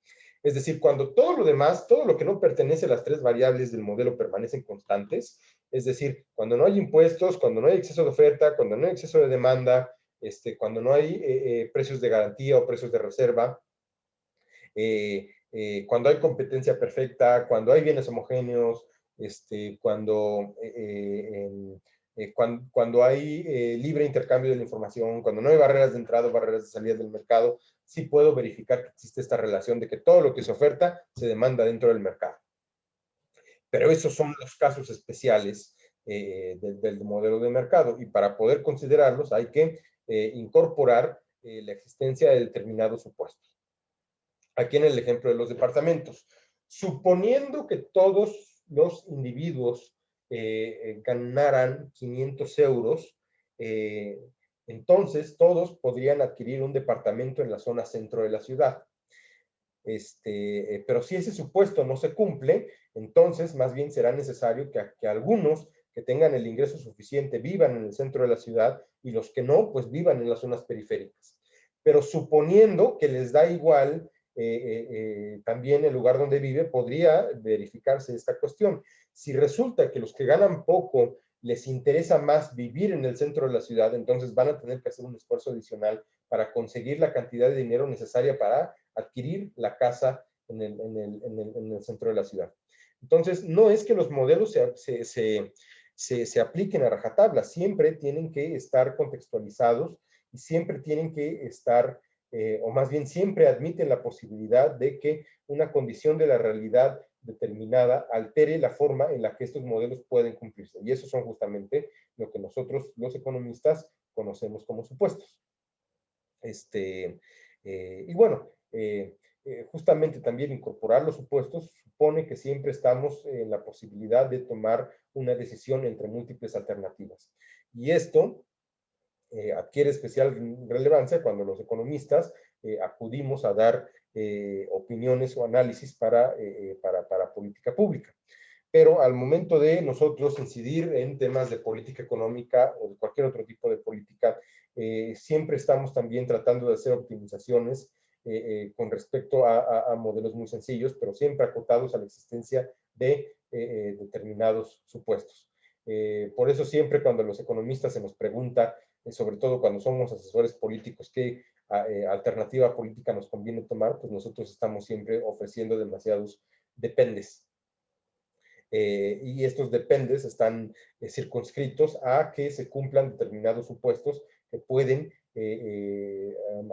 Es decir, cuando todo lo demás, todo lo que no pertenece a las 3 variables del modelo permanecen constantes, es decir, cuando no hay impuestos, cuando no hay exceso de oferta, cuando no hay exceso de demanda, cuando no hay precios de garantía o precios de reserva, cuando hay competencia perfecta, cuando hay bienes homogéneos, cuando hay libre intercambio de la información, cuando no hay barreras de entrada o barreras de salida del mercado, sí puedo verificar que existe esta relación de que todo lo que se oferta se demanda dentro del mercado. Pero esos son los casos especiales del modelo de mercado, y para poder considerarlos hay que incorporar la existencia de determinados supuestos. Aquí en el ejemplo de los departamentos, suponiendo que todos los individuos ganaran 500 euros, entonces todos podrían adquirir un departamento en la zona centro de la ciudad. Pero si ese supuesto no se cumple, entonces más bien será necesario que algunos que tengan el ingreso suficiente vivan en el centro de la ciudad, y los que no, pues vivan en las zonas periféricas. Pero suponiendo que les da igual también el lugar donde vive, podría verificarse esta cuestión. Si resulta que los que ganan poco les interesa más vivir en el centro de la ciudad, entonces van a tener que hacer un esfuerzo adicional para conseguir la cantidad de dinero necesaria para adquirir la casa en el centro de la ciudad. Entonces, no es que los modelos se apliquen a rajatabla, siempre tienen que estar contextualizados y siempre tienen que estar, o más bien siempre admiten la posibilidad de que una condición de la realidad determinada altere la forma en la que estos modelos pueden cumplirse. Y eso son justamente lo que nosotros, los economistas, conocemos como supuestos. Y bueno, justamente también incorporar los supuestos supone que siempre estamos en la posibilidad de tomar una decisión entre múltiples alternativas. Y esto adquiere especial relevancia cuando los economistas acudimos a dar opiniones o análisis para política pública. Pero al momento de nosotros incidir en temas de política económica o de cualquier otro tipo de política, siempre estamos también tratando de hacer optimizaciones con respecto a modelos muy sencillos, pero siempre acotados a la existencia de determinados supuestos. Por eso siempre cuando los economistas se nos pregunta, sobre todo cuando somos asesores políticos, alternativa política nos conviene tomar, pues nosotros estamos siempre ofreciendo demasiados dependes. Y estos dependes están circunscritos a que se cumplan determinados supuestos que pueden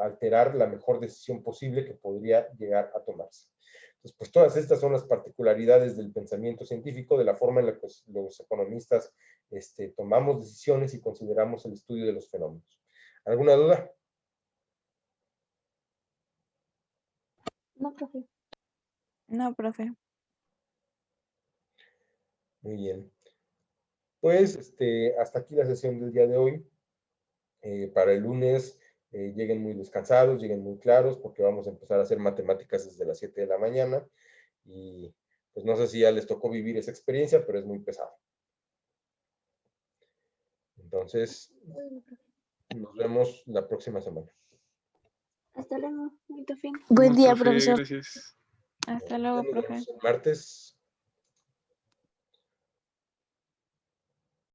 alterar la mejor decisión posible que podría llegar a tomarse. Entonces, pues todas estas son las particularidades del pensamiento científico, de la forma en la que los economistas tomamos decisiones y consideramos el estudio de los fenómenos. ¿Alguna duda? No, profe. No, profe. Muy bien. Pues hasta aquí la sesión del día de hoy. Para el lunes lleguen muy descansados, lleguen muy claros, porque vamos a empezar a hacer matemáticas desde las 7 de la mañana. Y pues no sé si ya les tocó vivir esa experiencia, pero es muy pesado. Entonces, nos vemos la próxima semana. Hasta luego. Bonito fin. Buen Nos vemos, día, profe, profesor. gracias. Hasta luego, Nos profe. vemos el martes.